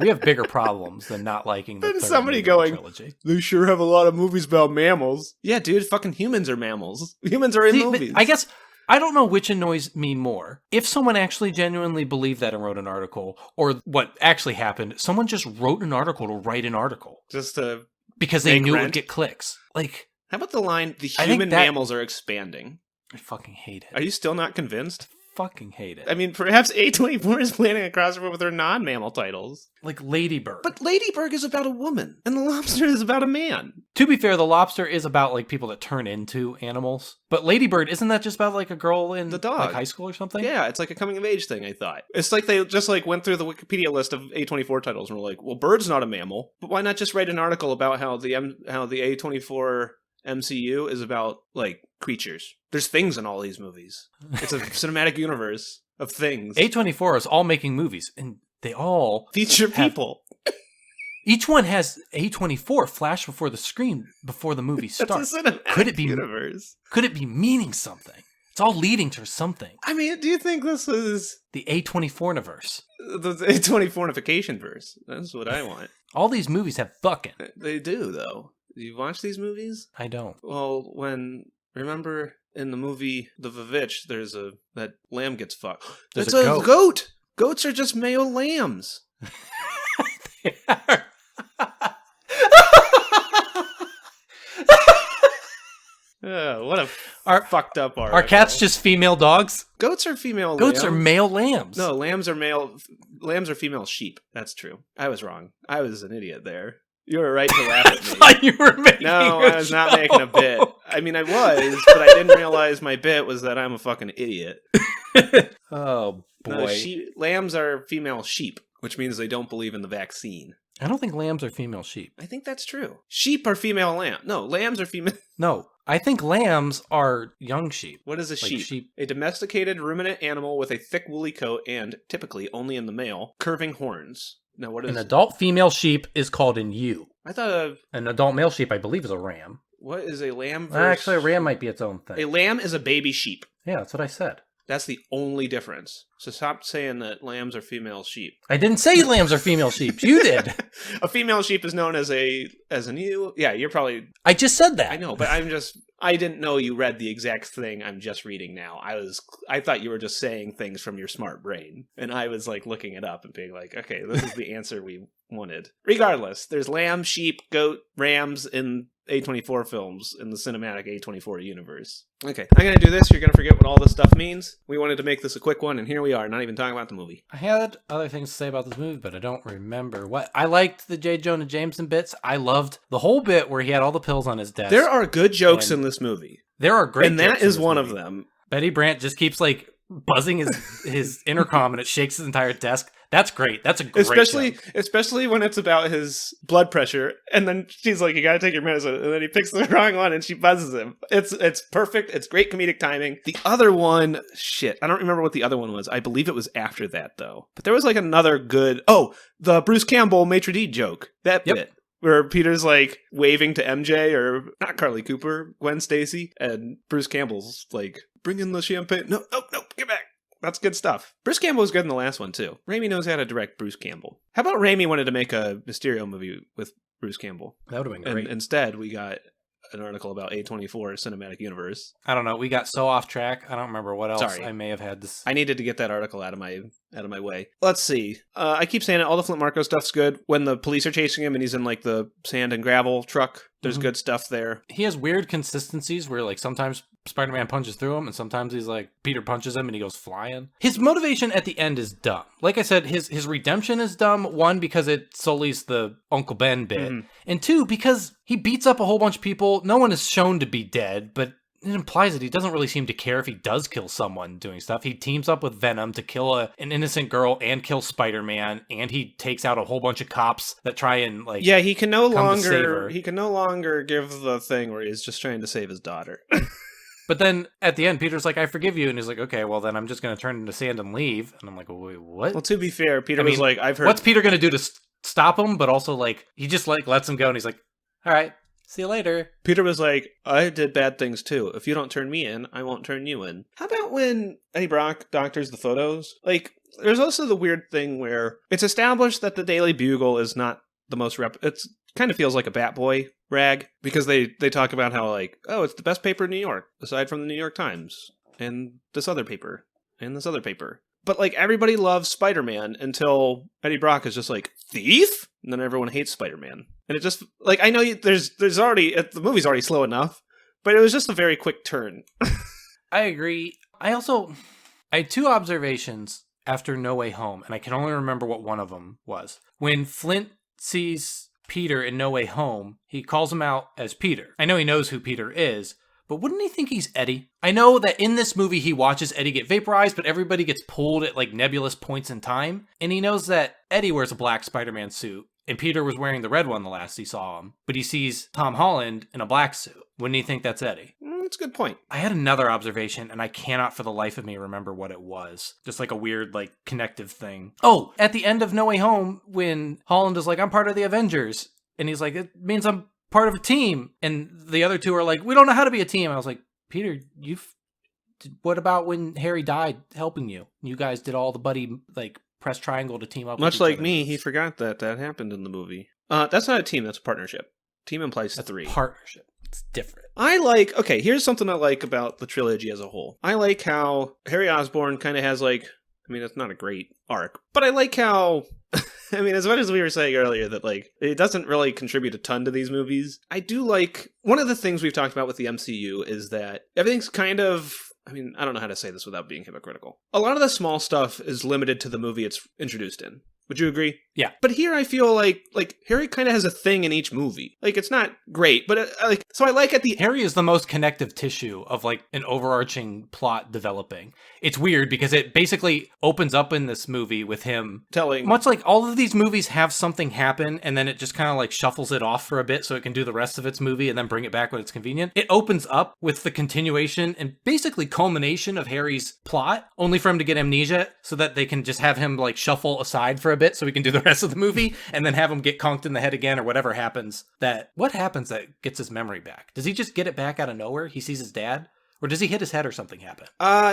We have bigger problems than not liking the Then third somebody movie of the going, trilogy. They sure have a lot of movies about mammals. Yeah, dude, fucking humans are mammals. Humans are in See, but movies. I guess... I don't know which annoys me more. If someone actually genuinely believed that and wrote an article, or what actually happened, someone just wrote an article to write an article. Just to... Because they Make knew it rent? would get clicks. Like, How about the line, the I think human that- mammals are expanding? I fucking hate it. Are you still not convinced? Fucking hate it. I mean, perhaps A24 is planning a crossover with their non-mammal titles. Like Ladybird. But Ladybird is about a woman, and The Lobster is about a man. To be fair, the lobster is about like people that turn into animals. But Ladybird, isn't that just about like a girl in The dog. like high school or something? Yeah, it's like a coming-of-age thing, I thought. It's like they just like went through the Wikipedia list of A24 titles and were like, well, Bird's not a mammal, but why not just write an article about how the A24 MCU is about, like, creatures? There's things in all these movies. It's a cinematic universe of things. A24 is all making movies, and they all Feature have- people. Each one has A24 flash before the screen before the movie It's starts. a cinematic Could it be- universe. Could it be meaning something? It's all leading to something. I mean, do you think this is The A24-niverse. the A24ification verse? That's what I want. All these movies have fucking. They do, though. Do you watch these movies? I don't. Well, remember in the movie The Vavitch, that lamb gets fucked. There's It's a a goat. Goats are just male lambs. What a fucked up article. Are cats just female dogs? Goats are female Goats are lambs. male lambs. No, lambs are male. Lambs are female sheep. That's true. I was wrong. I was an idiot there. You were right to laugh I at me. thought you were making No, a I was not joke. making a bit. I mean, I was, but I didn't realize my bit was that I'm a fucking idiot. Oh, boy. No, lambs are female sheep, which means they don't believe in the vaccine. I don't think lambs are female sheep. I think that's true. Sheep are female lamb. No, lambs are female. No, I think lambs are young sheep. What is a Like sheep? sheep. A domesticated ruminant animal with a thick woolly coat and, typically only in the male, curving horns. Now, what is An adult female sheep is called an ewe. I thought An adult male sheep, I believe, is a ram. what is a lamb versus... Actually, a ram might be its own A thing. lamb is a baby sheep. Yeah, that's what I said. That's the only difference. So stop saying that lambs are female sheep. I didn't say lambs are female sheep. You did. A female sheep is known as an ewe. Yeah, you're probably... I just said that. I know, but I didn't know you read the exact thing I'm just reading now. I thought you were just saying things from your smart brain. And I was like looking it up and being like, okay, this is the answer we wanted. Regardless, there's lamb, sheep, goat, rams in A24 films in the cinematic A24 universe. Okay, I'm going to do this. You're going to forget what all this stuff means. We wanted to make this a quick one, and here we are, not even talking about the movie. I had other things to say about this movie, but I don't remember what. I liked the J. Jonah Jameson bits. I loved the whole bit where he had all the pills on his desk. There are good jokes And in this movie. There are great And that jokes in is this one movie. of them. Betty Brant just keeps like buzzing his intercom and it shakes his entire desk. That's great. That's a great joke. Especially when it's about his blood pressure, and then she's like, "You gotta take your medicine," and then he picks the wrong one, and she buzzes him. It's perfect. It's great comedic timing. The other one, shit, I don't remember what the other one was. I believe it was after that though. But there was like another good. Oh, the Bruce Campbell maitre d' joke. That Yep. bit. Where Peter's like waving to MJ, or not Carly Cooper, Gwen Stacy, and Bruce Campbell's like, "Bring in the champagne." No, get back. That's good stuff. Bruce Campbell was good in the last one, too. Raimi knows how to direct Bruce Campbell. How about Raimi wanted to make a Mysterio movie with Bruce Campbell? That would have been And great. instead, we got an article about A24 Cinematic Universe. I don't know. We got so off track. I don't remember what else Sorry. I may have had this. I needed to get that article out of my way. Let's see. I keep saying it. All the Flint Marko stuff's good. When the police are chasing him and he's in like the sand and gravel truck, there's Mhm. good stuff there. He has weird consistencies where like sometimes Spider-Man punches through him and sometimes he's like Peter punches him and he goes flying. His motivation at the end is dumb. Like I said, his redemption is dumb. One, because it sullies the Uncle Ben bit. Mhm. And two, because he beats up a whole bunch of people. No one is shown to be dead, but it implies that he doesn't really seem to care if he does kill someone doing stuff. He teams up with Venom to kill an innocent girl and kill Spider-Man, and he takes out a whole bunch of cops that try and like Yeah, he can no come to save longer her. he can no longer give the thing where he's just trying to save his daughter. But then at the end, Peter's like, I forgive you. And he's like, okay, well, then I'm just going to turn into sand and leave. And I'm like, wait, what? Well, to be fair, Peter I mean, was like, I've heard... What's Peter going to do to stop him? But also, like, he just, like, lets him go. And he's like, all right, see you later. Peter was like, I did bad things too. If you don't turn me in, I won't turn you in. How about when Eddie Brock doctors the photos? Like, there's also the weird thing where it's established that the Daily Bugle is not the most it's kind of feels like a Batboy rag, because they talk about how, like, oh, it's the best paper in New York, aside from the New York Times, and this other paper, and this other paper. But, like, everybody loves Spider-Man until Eddie Brock is just like, thief? And then everyone hates Spider-Man. And it just, like, I know there's already, the movie's already slow enough, but it was just a very quick turn. I agree. I had two observations after No Way Home, and I can only remember what one of them was. When Flint sees Peter in No Way Home, he calls him out as Peter. I know he knows who Peter is, but wouldn't he think he's Eddie? I know that in this movie he watches Eddie get vaporized, but everybody gets pulled at like nebulous points in time, and he knows that Eddie wears a black Spider-Man suit, and Peter was wearing the red one the last he saw him, but he sees Tom Holland in a black suit. Wouldn't he think that's Eddie? That's a good point. I had another observation, and I cannot for the life of me remember what it was. Just like a weird, like, connective thing. Oh, at the end of No Way Home, when Holland is like, I'm part of the Avengers, and he's like, it means I'm part of a team, and the other two are like, we don't know how to be a team. I was like, Peter, what about when Harry died helping you? You guys did all the buddy, like, press triangle to team up. Much like me, he forgot that happened in the movie. That's not a team, that's a partnership. Team implies that's 3. Partnership. It's different. Okay, here's something I like about the trilogy as a whole. I like how Harry Osborn kind of has, like, I mean, it's not a great arc, but I like how, I mean, as much as we were saying earlier that, like, it doesn't really contribute a ton to these movies, I do like, one of the things we've talked about with the MCU is that everything's kind of, I mean, I don't know how to say this without being hypocritical. A lot of the small stuff is limited to the movie it's introduced in. Would you agree? Yeah. But here I feel like Harry kind of has a thing in each movie. Like, it's not great, but so I like at the... Harry is the most connective tissue of like an overarching plot developing. It's weird because it basically opens up in this movie with him telling... Much like all of these movies have something happen and then it just kind of like shuffles it off for a bit so it can do the rest of its movie and then bring it back when it's convenient. It opens up with the continuation and basically culmination of Harry's plot, only for him to get amnesia so that they can just have him like shuffle aside for a bit so we can do the rest of the movie and then have him get conked in the head again or whatever happens. What happens that gets his memory back? Does he just get it back out of nowhere? He sees his dad? Or does he hit his head or something happen?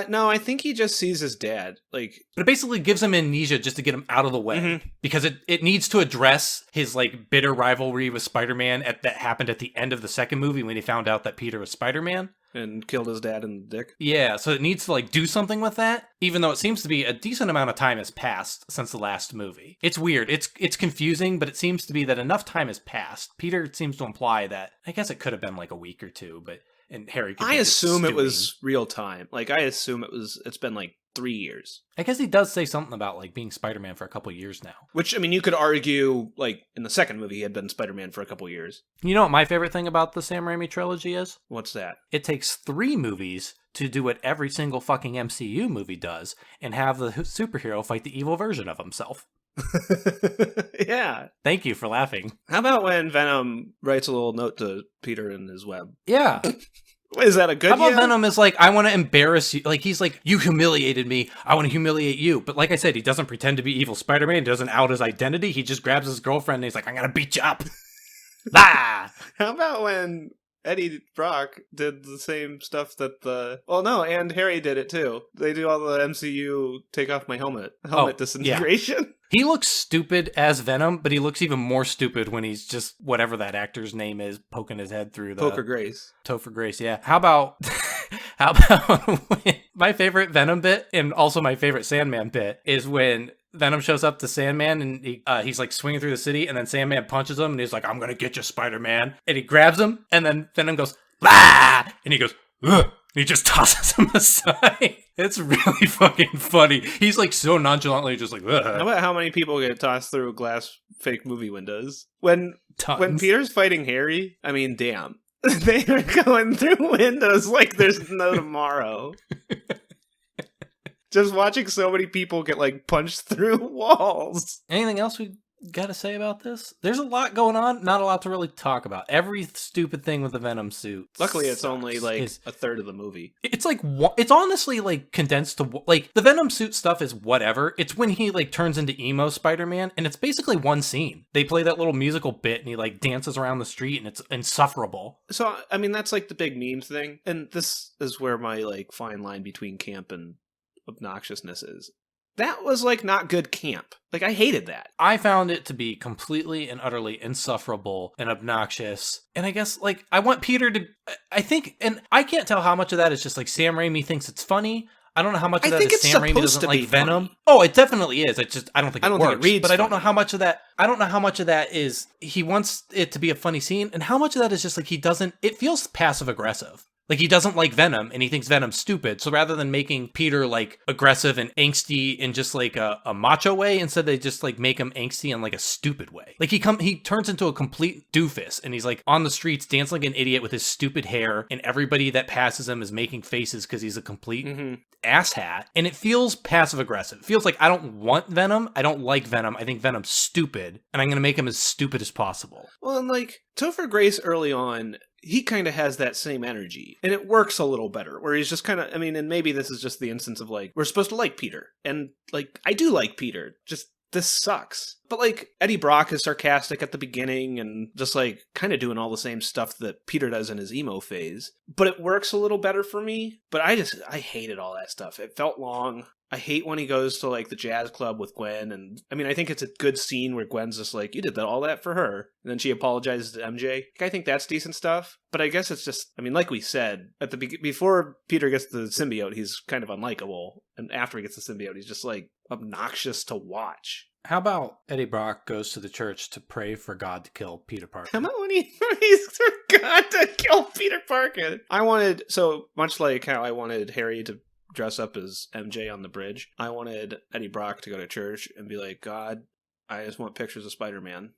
No, I think he just sees his dad. Like, but it basically gives him amnesia just to get him out of the way. Because it needs to address his like bitter rivalry with Spider-Man that happened at the end of the second movie when he found out that Peter was Spider-Man. And killed his dad in the dick. Yeah, so it needs to like do something with that, even though it seems to be a decent amount of time has passed since the last movie. It's weird. It's confusing, but it seems to be that enough time has passed. Peter seems to imply that, I guess it could have been like a week or two, and Harry could I assume it was real time. Like, I assume it's been like 3 years. I guess he does say something about like being Spider-Man for a couple years now. Which, I mean, you could argue, like, in the second movie, he had been Spider-Man for a couple years. You know what my favorite thing about the Sam Raimi trilogy is? What's that? It takes 3 movies to do what every single fucking MCU movie does and have the superhero fight the evil version of himself. Yeah. Thank you for laughing. How about when Venom writes a little note to Peter in his web? Yeah. Is that a good How about Venom is like, I want to embarrass you. Like, he's like, you humiliated me. I want to humiliate you. But like I said, he doesn't pretend to be evil Spider-Man. He doesn't out his identity. He just grabs his girlfriend and he's like, I'm going to beat you up. Ah! How about when Eddie Brock did the same stuff that and Harry did it too. They do all the MCU take off my helmet disintegration. Yeah. He looks stupid as Venom, but he looks even more stupid when he's just whatever that actor's name is, poking his head through the... Topher Grace. Topher Grace, yeah. How about when my favorite Venom bit and also my favorite Sandman bit is when Venom shows up to Sandman and he's like swinging through the city and then Sandman punches him and he's like, I'm gonna get you, Spider-Man. And he grabs him and then Venom goes, ah! And he goes, ugh! And he just tosses him aside. It's really fucking funny. He's like so nonchalantly just like, ugh. How about how many people get tossed through glass fake movie windows? When Tons. Peter's fighting Harry, I mean, damn. They are going through windows like there's no tomorrow. Just watching so many people get like punched through walls. Anything else we got to say about this? There's a lot going on, not a lot to really talk about. Every stupid thing with the Venom suit. Luckily, it's only like a third of the movie. It's like, it's honestly like condensed to, like, the Venom suit stuff is whatever. It's when he like turns into emo Spider-Man, and it's basically one scene. They play that little musical bit and he like dances around the street and it's insufferable. So, I mean, that's like the big meme thing. And this is where my like fine line between camp and obnoxiousness is. That was like not good camp. Like, I hated that. I found it to be completely and utterly insufferable and obnoxious. And I guess, like, I want Peter to, I think, and I can't tell how much of that is just like Sam Raimi thinks it's funny. I don't know how much of that is Sam Raimi doesn't like Venom. Funny. Oh, it definitely is. It's just, I don't think it works. Think it reads but I don't know funny. how much of that, I don't know how much of that is he wants it to be a funny scene, and how much of that is just like he doesn't, it feels passive aggressive. Like, he doesn't like Venom, and he thinks Venom's stupid. So rather than making Peter, like, aggressive and angsty in just, like, a macho way, instead they just, like, make him angsty in, like, a stupid way. Like, he turns into a complete doofus, and he's, like, on the streets dancing like an idiot with his stupid hair, and everybody that passes him is making faces because he's a complete asshat. And it feels passive-aggressive. It feels like I don't want Venom, I don't like Venom, I think Venom's stupid, and I'm gonna make him as stupid as possible. Well, and like, Topher Grace early on, he kind of has that same energy, and it works a little better, where he's just kind of, I mean, and maybe this is just the instance of like, we're supposed to like Peter, and like, I do like Peter, just this sucks. But like, Eddie Brock is sarcastic at the beginning and just like kind of doing all the same stuff that Peter does in his emo phase, but it works a little better for me. But I hated all that stuff. It felt long. I hate when he goes to like the jazz club with Gwen, and I mean, I think it's a good scene where Gwen's just like, you did all that for her, and then she apologizes to MJ. I think that's decent stuff, but I guess it's just, I mean, like we said at the before Peter gets the symbiote, he's kind of unlikable, and after he gets the symbiote, he's just like obnoxious to watch. How about Eddie Brock goes to the church to pray for God to kill Peter Parker? Come on, when he's forgot to kill Peter Parker. I wanted, so much like how I wanted Harry to dress up as MJ on the bridge, I wanted Eddie Brock to go to church and be like, God, I just want pictures of Spider-Man.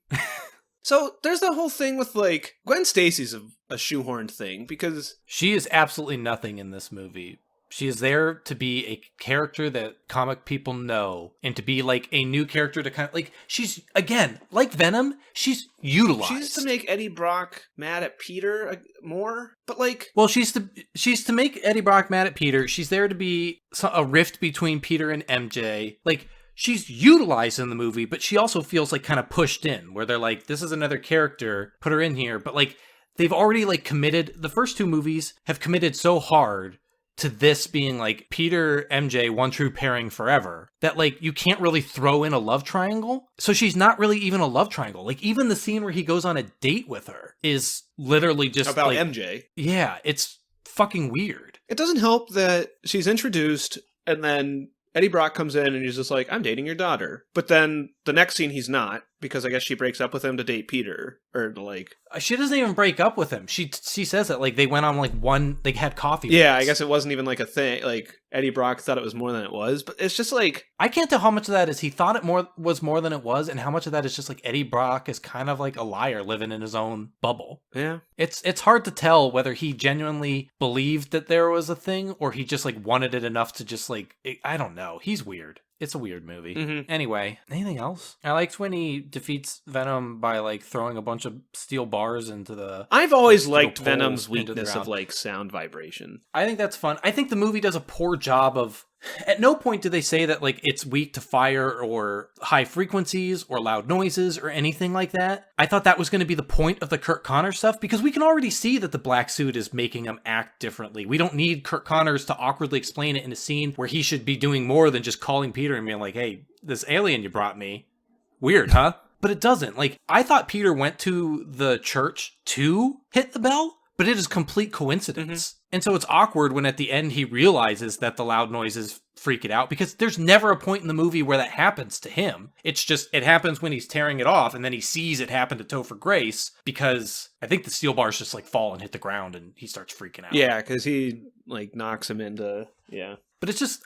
So there's the whole thing with like, Gwen Stacy's a shoehorned thing because she is absolutely nothing in this movie. She is there to be a character that comic people know, and to be like a new character to kind of like, she's, again, like Venom, she's utilized. She's to make Eddie Brock mad at Peter more, but like, well, she's to make Eddie Brock mad at Peter. She's there to be a rift between Peter and MJ. Like, she's utilized in the movie, but she also feels like kind of pushed in, where they're like, this is another character, put her in here. But like, they've already like committed, the first two movies have committed so hard to this being like Peter, MJ, one true pairing forever, that like you can't really throw in a love triangle. So she's not really even a love triangle. Like, even the scene where he goes on a date with her is literally just about like, MJ. Yeah, it's fucking weird. It doesn't help that she's introduced and then Eddie Brock comes in and he's just like, I'm dating your daughter. But then the next scene he's not, because I guess she breaks up with him to date Peter, or like, she doesn't even break up with him. She says that like they went on like they had coffee. Yeah, once. I guess it wasn't even like a thing. Like, Eddie Brock thought it was more than it was, but it's just like, I can't tell how much of that is he thought it was more than it was, and how much of that is just like Eddie Brock is kind of like a liar living in his own bubble. Yeah, it's hard to tell whether he genuinely believed that there was a thing, or he just like wanted it enough to just like, I don't know. He's weird. It's a weird movie. Mm-hmm. Anyway, anything else? I liked when he defeats Venom by like throwing a bunch of steel bars into the... I've always like, liked steel poles Venom's into the weakness ground. of like sound vibration. I think that's fun. I think the movie does a poor job of... At no point do they say that like it's weak to fire or high frequencies or loud noises or anything like that. I thought that was going to be the point of the Kurt Connors stuff, because we can already see that the black suit is making him act differently. We don't need Kurt Connors to awkwardly explain it in a scene where he should be doing more than just calling Peter and being like, hey, this alien you brought me, weird, huh? But it doesn't. Like, I thought Peter went to the church to hit the bell, but it is complete coincidence. And so it's awkward when at the end he realizes that the loud noises freak it out, because there's never a point in the movie where that happens to him. It's just, it happens when he's tearing it off, and then he sees it happen to Topher Grace, because I think the steel bars just like fall and hit the ground and he starts freaking out. Yeah, because he like knocks him into, yeah. But it's just,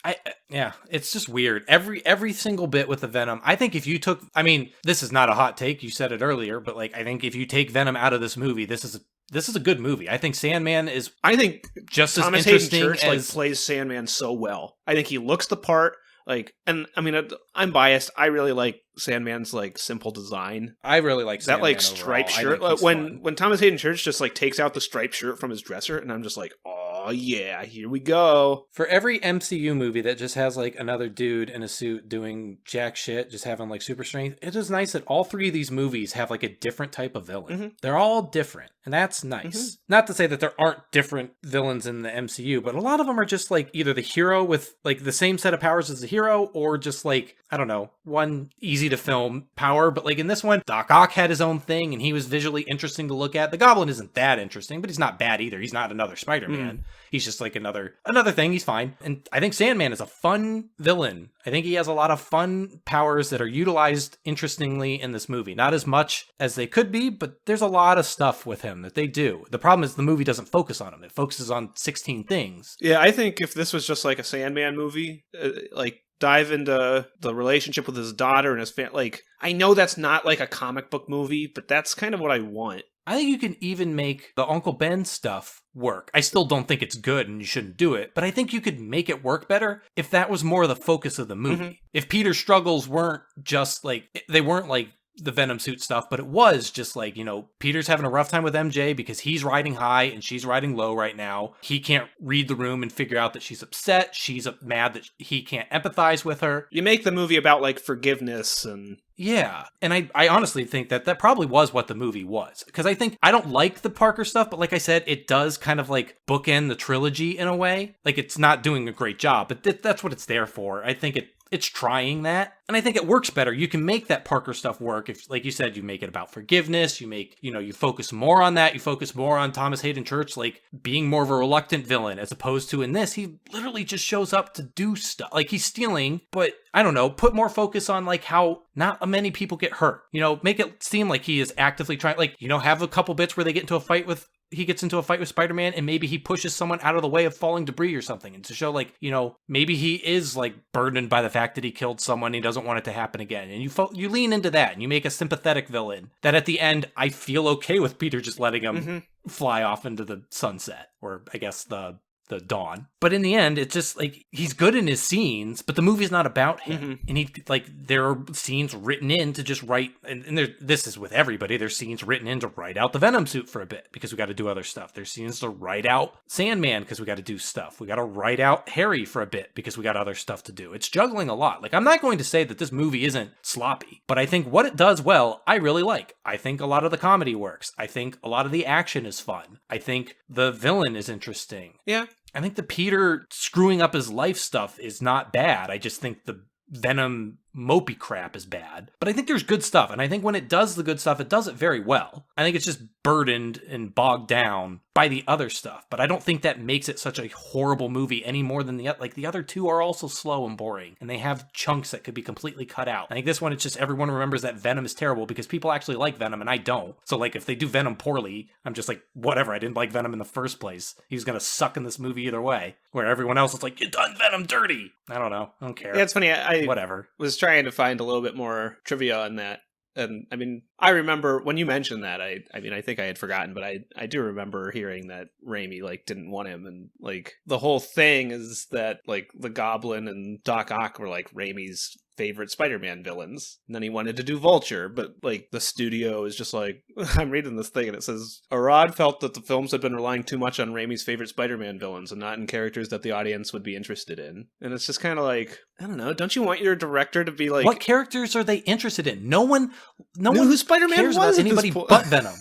it's just weird. Every single bit with the Venom. I think if you took, I mean, this is not a hot take, you said it earlier, but like, I think if you take Venom out of this movie, this is this is a good movie. I think Sandman is I think just as Thomas Hayden interesting Church like as plays Sandman so well. I think he looks the part. Like, and I mean, I'm biased. I really like Sandman's like simple design. I really like That Sandman like overall. striped I shirt. think he's fun. When Thomas Hayden Church just like takes out the striped shirt from his dresser, and I'm just like, oh yeah, here we go. For every MCU movie that just has like another dude in a suit doing jack shit, just having like super strength, it is nice that all three of these movies have like a different type of villain. Mm-hmm. They're all different, and that's nice. Not to say that there aren't different villains in the MCU, but a lot of them are just like either the hero with like the same set of powers as the hero, or just like, I don't know, one easy to film power. But like in this one, Doc Ock had his own thing, and he was visually interesting to look at. The Goblin isn't that interesting, but he's not bad either. He's not another Spider-Man. He's just like another thing. He's fine. And I think Sandman is a fun villain. I think he has a lot of fun powers that are utilized interestingly in this movie. Not as much as they could be, but there's a lot of stuff with him that they do. The problem is the movie doesn't focus on him. It focuses on 16 things. Yeah, I think if this was just like a Sandman movie, like dive into the relationship with his daughter and his family. Like, I know that's not like a comic book movie, but that's kind of what I want. I think you can even make the Uncle Ben stuff work. I still don't think it's good and you shouldn't do it, but I think you could make it work better if that was more the focus of the movie. If Peter's struggles weren't just like, they weren't like the Venom suit stuff, but it was just like, you know, Peter's having a rough time with MJ because he's riding high and she's riding low right now. He can't read the room and figure out that she's upset. She's mad that he can't empathize with her. You make the movie about like forgiveness and... Yeah, and I honestly think that probably was what the movie was. Because I don't like the Parker stuff, but like I said, it does kind of like bookend the trilogy in a way. Like, it's not doing a great job, but that's what it's there for. I think it's trying that, and I think it works better. You can make that Parker stuff work if, like you said, you make it about forgiveness, you focus more on that, you focus more on Thomas Hayden Church, like, being more of a reluctant villain, as opposed to in this, he literally just shows up to do stuff. Like, he's stealing, but, I don't know, put more focus on, like, how not many people get hurt. You know, make it seem like he is actively trying, like, you know, have a couple bits where he gets into a fight with Spider-Man, and maybe he pushes someone out of the way of falling debris or something, and to show, like, you know, maybe he is like burdened by the fact that he killed someone, he doesn't want it to happen again, and you lean into that and you make a sympathetic villain that at the end I feel okay with Peter just letting him fly off into the sunset, or I guess the dawn. But in the end, it's just like, he's good in his scenes, but the movie's not about him. And there are scenes written in to just write, and this is with everybody, there's scenes written in to write out the Venom suit for a bit because we got to do other stuff. There's scenes to write out Sandman because we got to do stuff. We got to write out Harry for a bit because we got other stuff to do. It's juggling a lot. Like, I'm not going to say that this movie isn't sloppy, but I think what it does well, I really like. I think a lot of the comedy works. I think a lot of the action is fun. I think the villain is interesting. Yeah. I think the Peter screwing up his life stuff is not bad. I just think the Venom mopey crap is bad. But I think there's good stuff, and I think when it does the good stuff, it does it very well. I think it's just burdened and bogged down by the other stuff, but I don't think that makes it such a horrible movie any more than the other two are also slow and boring, and they have chunks that could be completely cut out. I think this one, it's just everyone remembers that Venom is terrible because people actually like Venom, and I don't. So, like, if they do Venom poorly, I'm just like, whatever, I didn't like Venom in the first place. He was gonna suck in this movie either way. Where everyone else is like, you done Venom dirty! I don't know. I don't care. Yeah, it's funny. I whatever. was trying to find a little bit more trivia on that. And I mean, I remember when you mentioned that, I mean, I think I had forgotten, but I do remember hearing that Raimi, like, didn't want him. And, like, the whole thing is that, like, the Goblin and Doc Ock were, like, Raimi's favorite Spider-Man villains. And then he wanted to do Vulture, but, like, the studio is just like, I'm reading this thing and it says, Arad felt that the films had been relying too much on Raimi's favorite Spider-Man villains and not in characters that the audience would be interested in. And it's just kind of like, I don't know, don't you want your director to be like... What characters are they interested in? No one knew who Spider-Man cares was about anybody but Venom.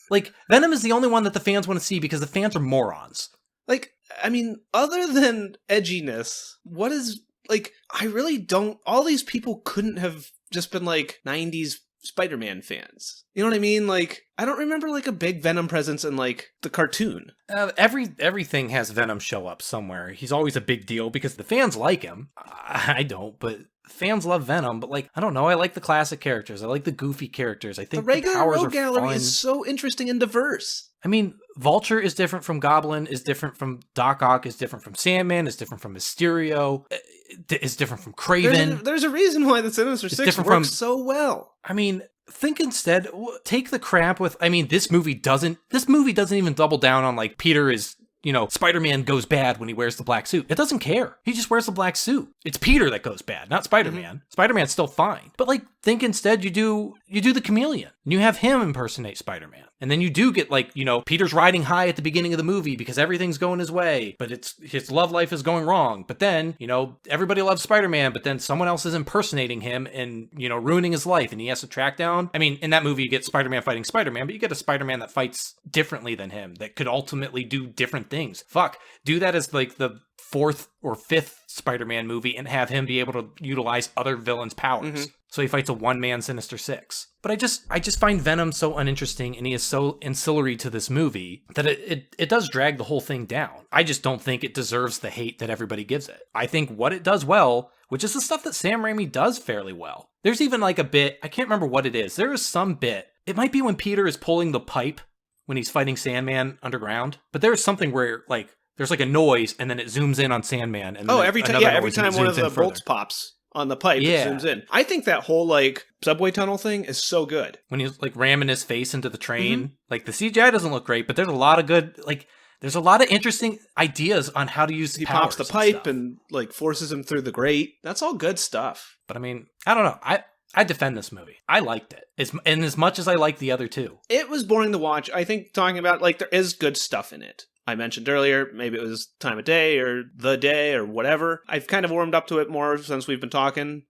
Like, Venom is the only one that the fans want to see because the fans are morons. Like, I mean, other than edginess, what is... Like, I really don't... All these people couldn't have just been, like, 90s Spider-Man fans. You know what I mean? Like, I don't remember, like, a big Venom presence in, like, the cartoon. Everything has Venom show up somewhere. He's always a big deal because the fans like him. I don't, but... Fans love Venom, but, like, I don't know. I like the classic characters. I like the goofy characters. I think the regular powers rogue gallery fun. is so interesting and diverse. I mean, Vulture is different from Goblin, is different from Doc Ock, is different from Sandman, is different from Mysterio, is different from Kraven. There's a reason why the Sinister Six works so well. I mean, think instead, take the crap with, I mean, this movie doesn't even double down on like Peter is, Spider-Man goes bad when he wears the black suit. It doesn't care. He just wears the black suit. It's Peter that goes bad, not Spider-Man. Spider-Man's still fine. But like, think instead you do the chameleon. And you have him impersonate Spider-Man. And then you do get like, Peter's riding high at the beginning of the movie because everything's going his way, but his love life is going wrong. But then, everybody loves Spider-Man, but then someone else is impersonating him and, ruining his life. And he has to track down. I mean, in that movie, you get Spider-Man fighting Spider-Man, but you get a Spider-Man that fights differently than him, that could ultimately do different things. Fuck, do that as like the 4th or 5th Spider-Man movie and have him be able to utilize other villains' powers. So he fights a one-man Sinister Six. But I just find Venom so uninteresting, and he is so ancillary to this movie that it does drag the whole thing down. I just don't think it deserves the hate that everybody gives it. I think what it does well, which is the stuff that Sam Raimi does fairly well. There's even like a bit, I can't remember what it is. There is some bit. It might be when Peter is pulling the pipe when he's fighting Sandman underground. But there's something where like there's like a noise and then it zooms in on Sandman. And every time one of the bolts pops on the pipe, it zooms in. I think that whole like subway tunnel thing is so good. When he's like ramming his face into the train, like the CGI doesn't look great, but there's a lot of good, like there's a lot of interesting ideas on how to use he pops the pipe and like forces him through the grate. That's all good stuff. But I mean, I don't know. I defend this movie. I liked it. And as much as I liked the other two. It was boring to watch. I think talking about like there is good stuff in it. I mentioned earlier, maybe it was time of day or the day or whatever. I've kind of warmed up to it more since we've been talking.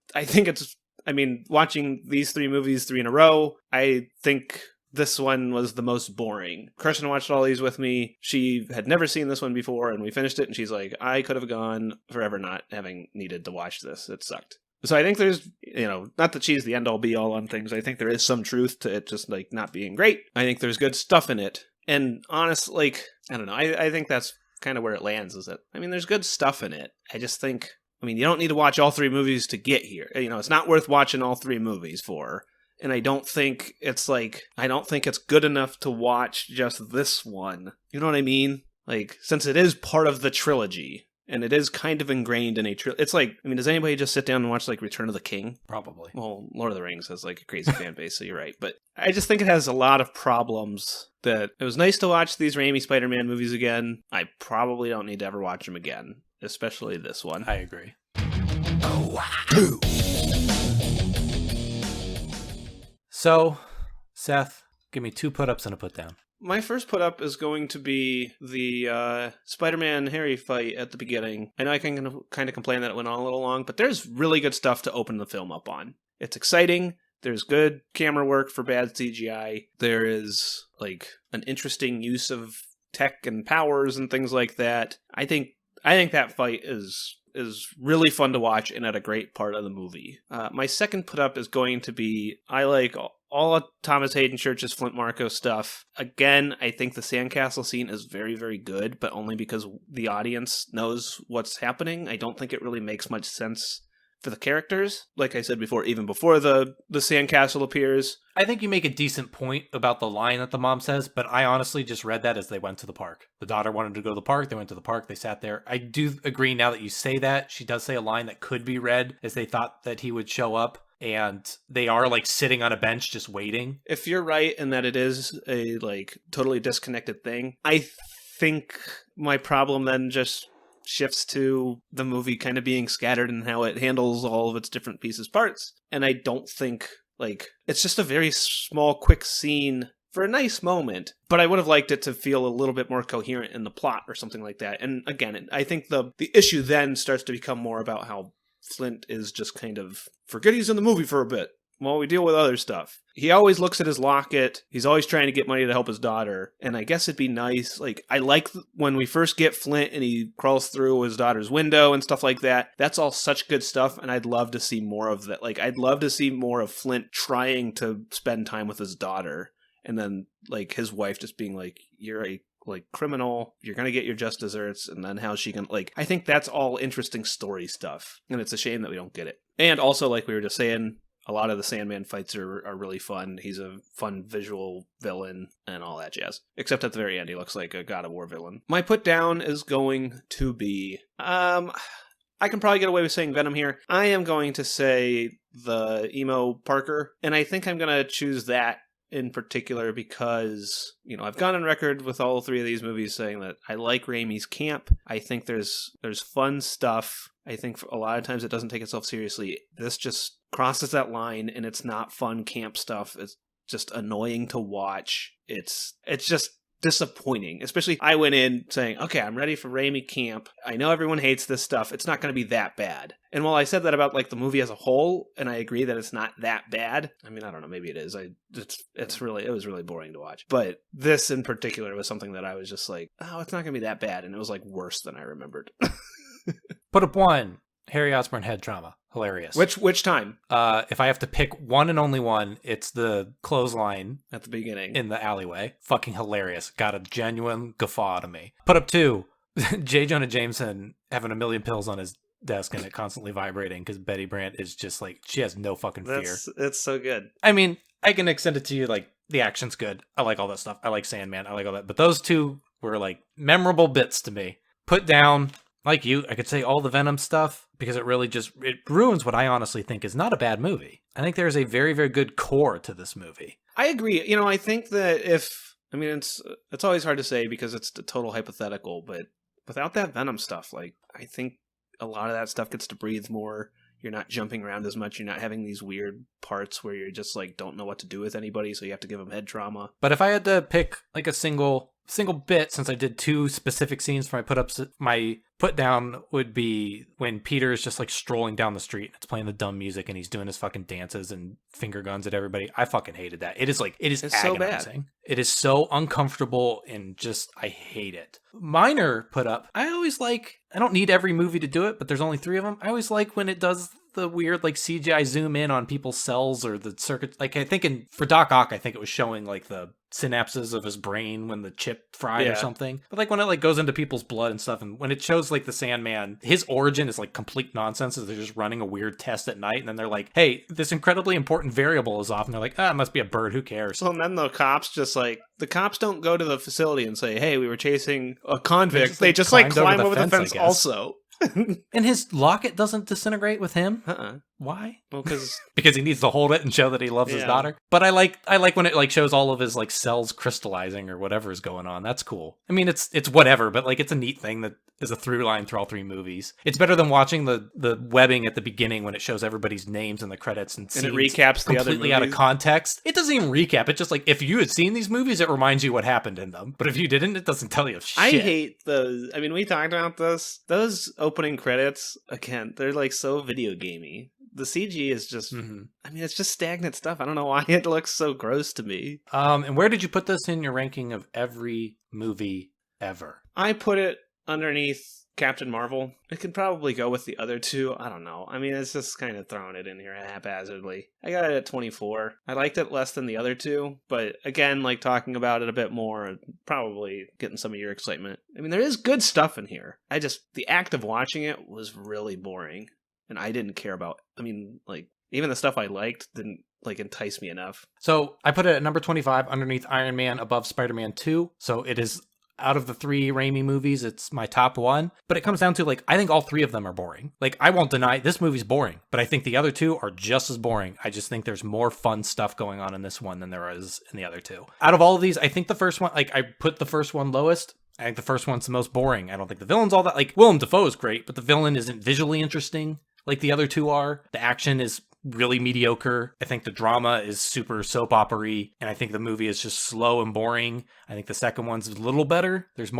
Watching these 3 movies 3 in a row, I think this one was the most boring. Kirsten watched all these with me. She had never seen this one before, and we finished it, and she's like, I could have gone forever not having needed to watch this. It sucked. So I think there's, not that she's the end-all be-all on things. I think there is some truth to it just, like, not being great. I think there's good stuff in it. And honestly, like, I don't know. I think that's kind of where it lands, is that, there's good stuff in it. I just think, you don't need to watch all 3 movies to get here. It's not worth watching all 3 movies for. And I don't think it's good enough to watch just this one. You know what I mean? Like, since it is part of the trilogy, and it is kind of ingrained in a trilogy. It's like, does anybody just sit down and watch, like, Return of the King? Probably. Well, Lord of the Rings has, like, a crazy fan base, so you're right. But I just think it has a lot of problems that it was nice to watch these Raimi Spider-Man movies again. I probably don't need to ever watch them again, especially this one. I agree. So, Seth, give me 2 put-ups and a put-down. My first put-up is going to be the Spider-Man Harry fight at the beginning. I know I can kind of complain that it went on a little long, but there's really good stuff to open the film up on. It's exciting. There's good camera work for bad CGI. There is, like, an interesting use of tech and powers and things like that. I think that fight is really fun to watch and at a great part of the movie. My second put-up is going to be, I like all of Thomas Hayden Church's Flint Marko stuff. Again, I think the sandcastle scene is very, very good, but only because the audience knows what's happening. I don't think it really makes much sense for the characters. Like I said before, even before the sandcastle appears. I think you make a decent point about the line that the mom says, but I honestly just read that as they went to the park. The daughter wanted to go to the park, they went to the park, they sat there. I do agree now that you say that. She does say a line that could be read as they thought that he would show up. And they are like sitting on a bench just waiting. If you're right in that it is a like totally disconnected thing, I think my problem then just shifts to the movie kind of being scattered and how it handles all of its different pieces, parts. And I don't think, like, it's just a very small, quick scene for a nice moment, but I would have liked it to feel a little bit more coherent in the plot or something like that. And again, I think the issue then starts to become more about how Flint is just kind of, forget he's in the movie for a bit while we deal with other stuff. He always looks at his locket. He's always trying to get money to help his daughter. And I guess it'd be nice. Like, I like when we first get Flint and he crawls through his daughter's window and stuff like that. That's all such good stuff. And I'd love to see more of that. Like, I'd love to see more of Flint trying to spend time with his daughter. And then, like, his wife just being like, you're a criminal, you're gonna get your just desserts, and then how she can, like, I think that's all interesting story stuff, and it's a shame that we don't get it. And also, like we were just saying, a lot of the Sandman fights are really fun. He's a fun visual villain and all that jazz. Except at the very end, he looks like a God of War villain. My put down is going to be, I can probably get away with saying Venom here. I am going to say the emo Parker, and I think I'm going to choose that in particular because, I've gone on record with all three of these movies saying that I like Raimi's camp. I think there's fun stuff. I think a lot of times it doesn't take itself seriously. This just crosses that line, and it's not fun camp stuff. It's just annoying to watch. It's just disappointing. Especially I went in saying, okay, I'm ready for Raimi camp. I know everyone hates this stuff. It's not going to be that bad. And while I said that about like the movie as a whole, and I agree that it's not that bad, I mean, I don't know, maybe it is. It was really boring to watch. But this in particular was something that I was just like, oh, it's not going to be that bad. And it was like worse than I remembered. Put up one. Harry Osborn head trauma. Hilarious. Which time? If I have to pick one and only one, it's the clothesline at the beginning in the alleyway. Fucking hilarious. Got a genuine guffaw to me. Put up two. J. Jonah Jameson having a million pills on his desk and it constantly vibrating because Betty Brant is just like, she has no fucking fear. It's so good. I mean, I can extend it to you, like, the action's good. I like all that stuff. I like Sandman. I like all that. But those two were like memorable bits to me. Put down, like you, I could say all the Venom stuff because it really it ruins what I honestly think is not a bad movie. I think there's a very, very good core to this movie. I agree. I think that it's always hard to say because it's a total hypothetical, but without that Venom stuff, like, I think a lot of that stuff gets to breathe more. You're not jumping around as much. You're not having these weird parts where you're just like, don't know what to do with anybody. So you have to give them head trauma. But if I had to pick like a single bit, since I did two specific scenes for my put down would be when Peter is just like strolling down the street. It's playing the dumb music and he's doing his fucking dances and finger guns at everybody. I fucking hated that. It is agonizing. So bad. It is so uncomfortable and just, I hate it. Minor put up. I don't need every movie to do it, but there's only 3 of them. I always like when it does the weird like CGI zoom in on people's cells or the circuit. Like I think for Doc Ock, I think it was showing like the synapses of his brain when the chip fried or something. But like when it like goes into people's blood and stuff, and when it shows like the Sandman, his origin is like complete nonsense. They're just running a weird test at night, and then they're like, "Hey, this incredibly important variable is off," and they're like, "Ah, it must be a bird. Who cares?" So then the cops don't go to the facility and say, "Hey, we were chasing a convict." They just climb over the fence also. And his locket doesn't disintegrate with him. Why? Well, because he needs to hold it and show that he loves his daughter. But I like when it like shows all of his like cells crystallizing or whatever is going on. That's cool. I mean, it's whatever, but like it's a neat thing that is a through line through all 3 movies. It's better than watching the webbing at the beginning when it shows everybody's names in the credits and it recaps the other completely out of context. It doesn't even recap. It's just like if you had seen these movies, it reminds you what happened in them. But if you didn't, it doesn't tell you shit. I hate those. I mean, we talked about this. Those opening credits, again, they're like so video gamey. The CG is just, I mean, it's just stagnant stuff. I don't know why it looks so gross to me. And where did you put this in your ranking of every movie ever? I put it underneath Captain Marvel. It could probably go with the other 2. I don't know. I mean, it's just kind of throwing it in here haphazardly. I got it at 24. I liked it less than the other 2, but again, like talking about it a bit more, probably getting some of your excitement. I mean, there is good stuff in here. The act of watching it was really boring. And I didn't care about, I mean, like, even the stuff I liked didn't, like, entice me enough. So I put it at number 25 underneath Iron Man, above Spider-Man 2. So it is, out of the 3 Raimi movies, it's my top 1. But it comes down to, like, I think all 3 of them are boring. Like, I won't deny this movie's boring, but I think the other 2 are just as boring. I just think there's more fun stuff going on in this one than there is in the other 2. Out of all of these, I think the first one, like, I put the first one lowest. I think the first one's the most boring. I don't think the villain's all that, like, Willem Dafoe is great, but the villain isn't visually interesting like the other 2 are. The action is really mediocre. I think the drama is super soap opera-y, and I think the movie is just slow and boring. I think the second one's a little better. There's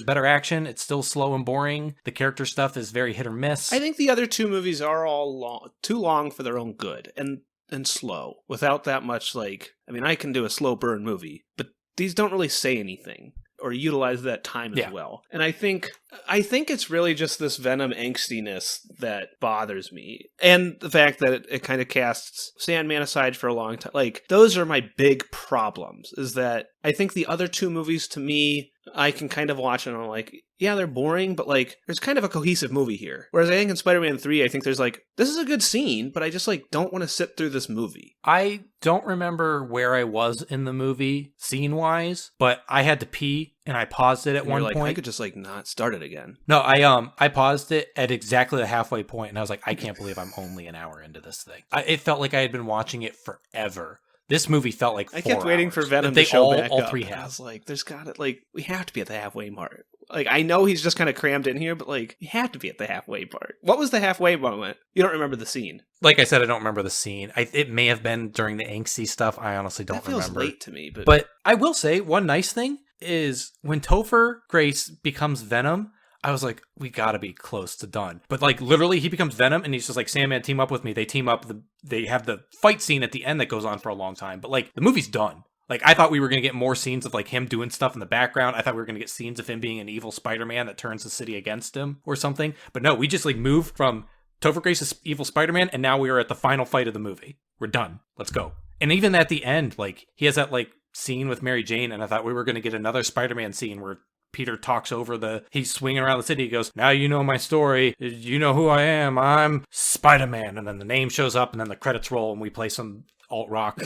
better action. It's still slow and boring. The character stuff is very hit or miss. I think the other 2 movies are all too long for their own good, and slow, without that much, like, I mean, I can do a slow burn movie, but these don't really say anything or utilize that time as well. And I think it's really just this Venom angstiness that bothers me. And the fact that it kind of casts Sandman aside for a long time. Like, those are my big problems, is that I think the other 2 movies, to me, I can kind of watch and I'm like, yeah, they're boring, but like, there's kind of a cohesive movie here. Whereas I think in Spider-Man 3, I think there's like, this is a good scene, but I just like don't want to sit through this movie. I don't remember where I was in the movie scene-wise, but I had to pee and I paused it at And one you're like, point. I could just like not start it again. No, I paused it at exactly the halfway point, and I was like, I can't believe I'm only an hour into this thing. It felt like I had been watching it forever. This movie felt like 4 I kept waiting hours. for Venom They to show all, back all up. three And I have. was like, there's got to, like, we have to be at the halfway mark. Like, I know he's just kind of crammed in here, but like, you have to be at the halfway part. What was the halfway moment? You don't remember the scene. Like I said, I don't remember the scene. It may have been during the angsty stuff. I honestly don't That feels remember. late to me, but But I will say, one nice thing is when Topher Grace becomes Venom, I was like, we gotta be close to done. But like literally he becomes Venom and he's just like, Sandman, team up with me. They team up, they have the fight scene at the end that goes on for a long time. But like the movie's done. Like I thought we were gonna get more scenes of like him doing stuff in the background. I thought we were gonna get scenes of him being an evil Spider-Man that turns the city against him or something. But no, we just like moved from Topher Grace's evil Spider-Man and now we are at the final fight of the movie. We're done. Let's go. And even at the end, like he has that like scene with Mary Jane, and I thought we were gonna get another Spider-Man scene where Peter talks over he's swinging around the city. He goes, now you know my story. You know who I am. I'm Spider-Man. And then the name shows up and then the credits roll and we play some alt rock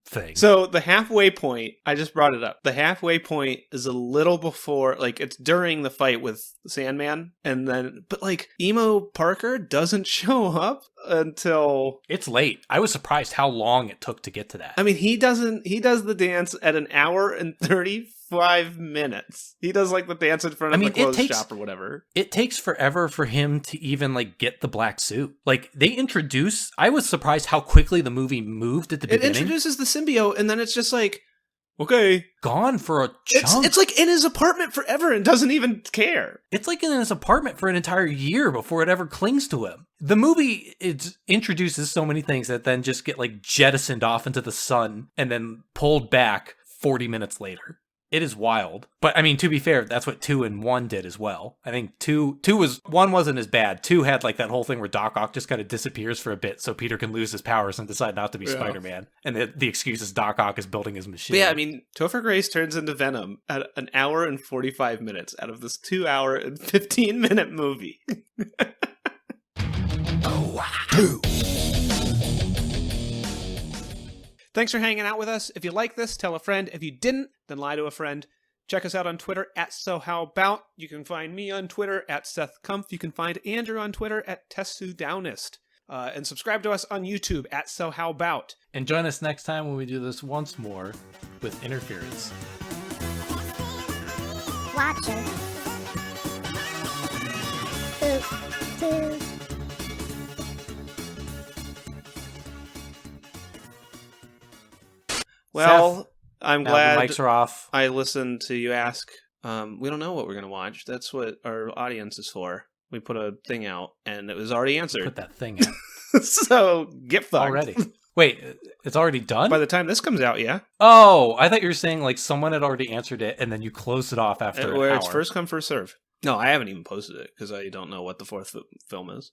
thing. So the halfway point, I just brought it up. The halfway point is a little before, like it's during the fight with Sandman, and then, but like Emo Parker doesn't show up until It's late. I was surprised how long it took to get to that. I mean, he does the dance at an hour and 35 minutes. He does like the dance in front of the clothes shop or whatever. It takes forever for him to even like get the black suit. Like I was surprised how quickly the movie moved at the It beginning. introduces the symbiote, and then it's just like, okay. Gone for a chunk. It's like in his apartment forever and doesn't even care. It's like in his apartment for an entire year before it ever clings to him. The movie introduces so many things that then just get like jettisoned off into the sun and then pulled back 40 minutes later. It is wild. But I mean, to be fair, that's what 2 and 1 did as well. I think 1 wasn't as bad. 2 had like that whole thing where Doc Ock just kind of disappears for a bit so Peter can lose his powers and decide not to be Spider-Man. And the excuse is Doc Ock is building his machine. But yeah, I mean, Topher Grace turns into Venom at an hour and 45 minutes out of this 2 hour and 15 minute movie. Thanks for hanging out with us. If you like this, tell a friend. If you didn't, then lie to a friend. Check us out on Twitter at SoHowAbout. You can find me on Twitter at SethKumpf. You can find Andrew on Twitter at TessuDownist. And subscribe to us on YouTube at SoHowAbout. And join us next time when we do this once more with Interference. Watcher. Two. Well, Seth, I'm now glad the mics are off. I listened to you ask. We don't know what we're going to watch. That's what our audience is for. We put a thing out, and it was already answered. Put that thing out. So, get fucked. Already. Wait, it's already done? By the time this comes out, yeah. Oh, I thought you were saying like someone had already answered it and then you closed it off after an Where hour. it's first come, first serve. No, I haven't even posted it because I don't know what the fourth film is.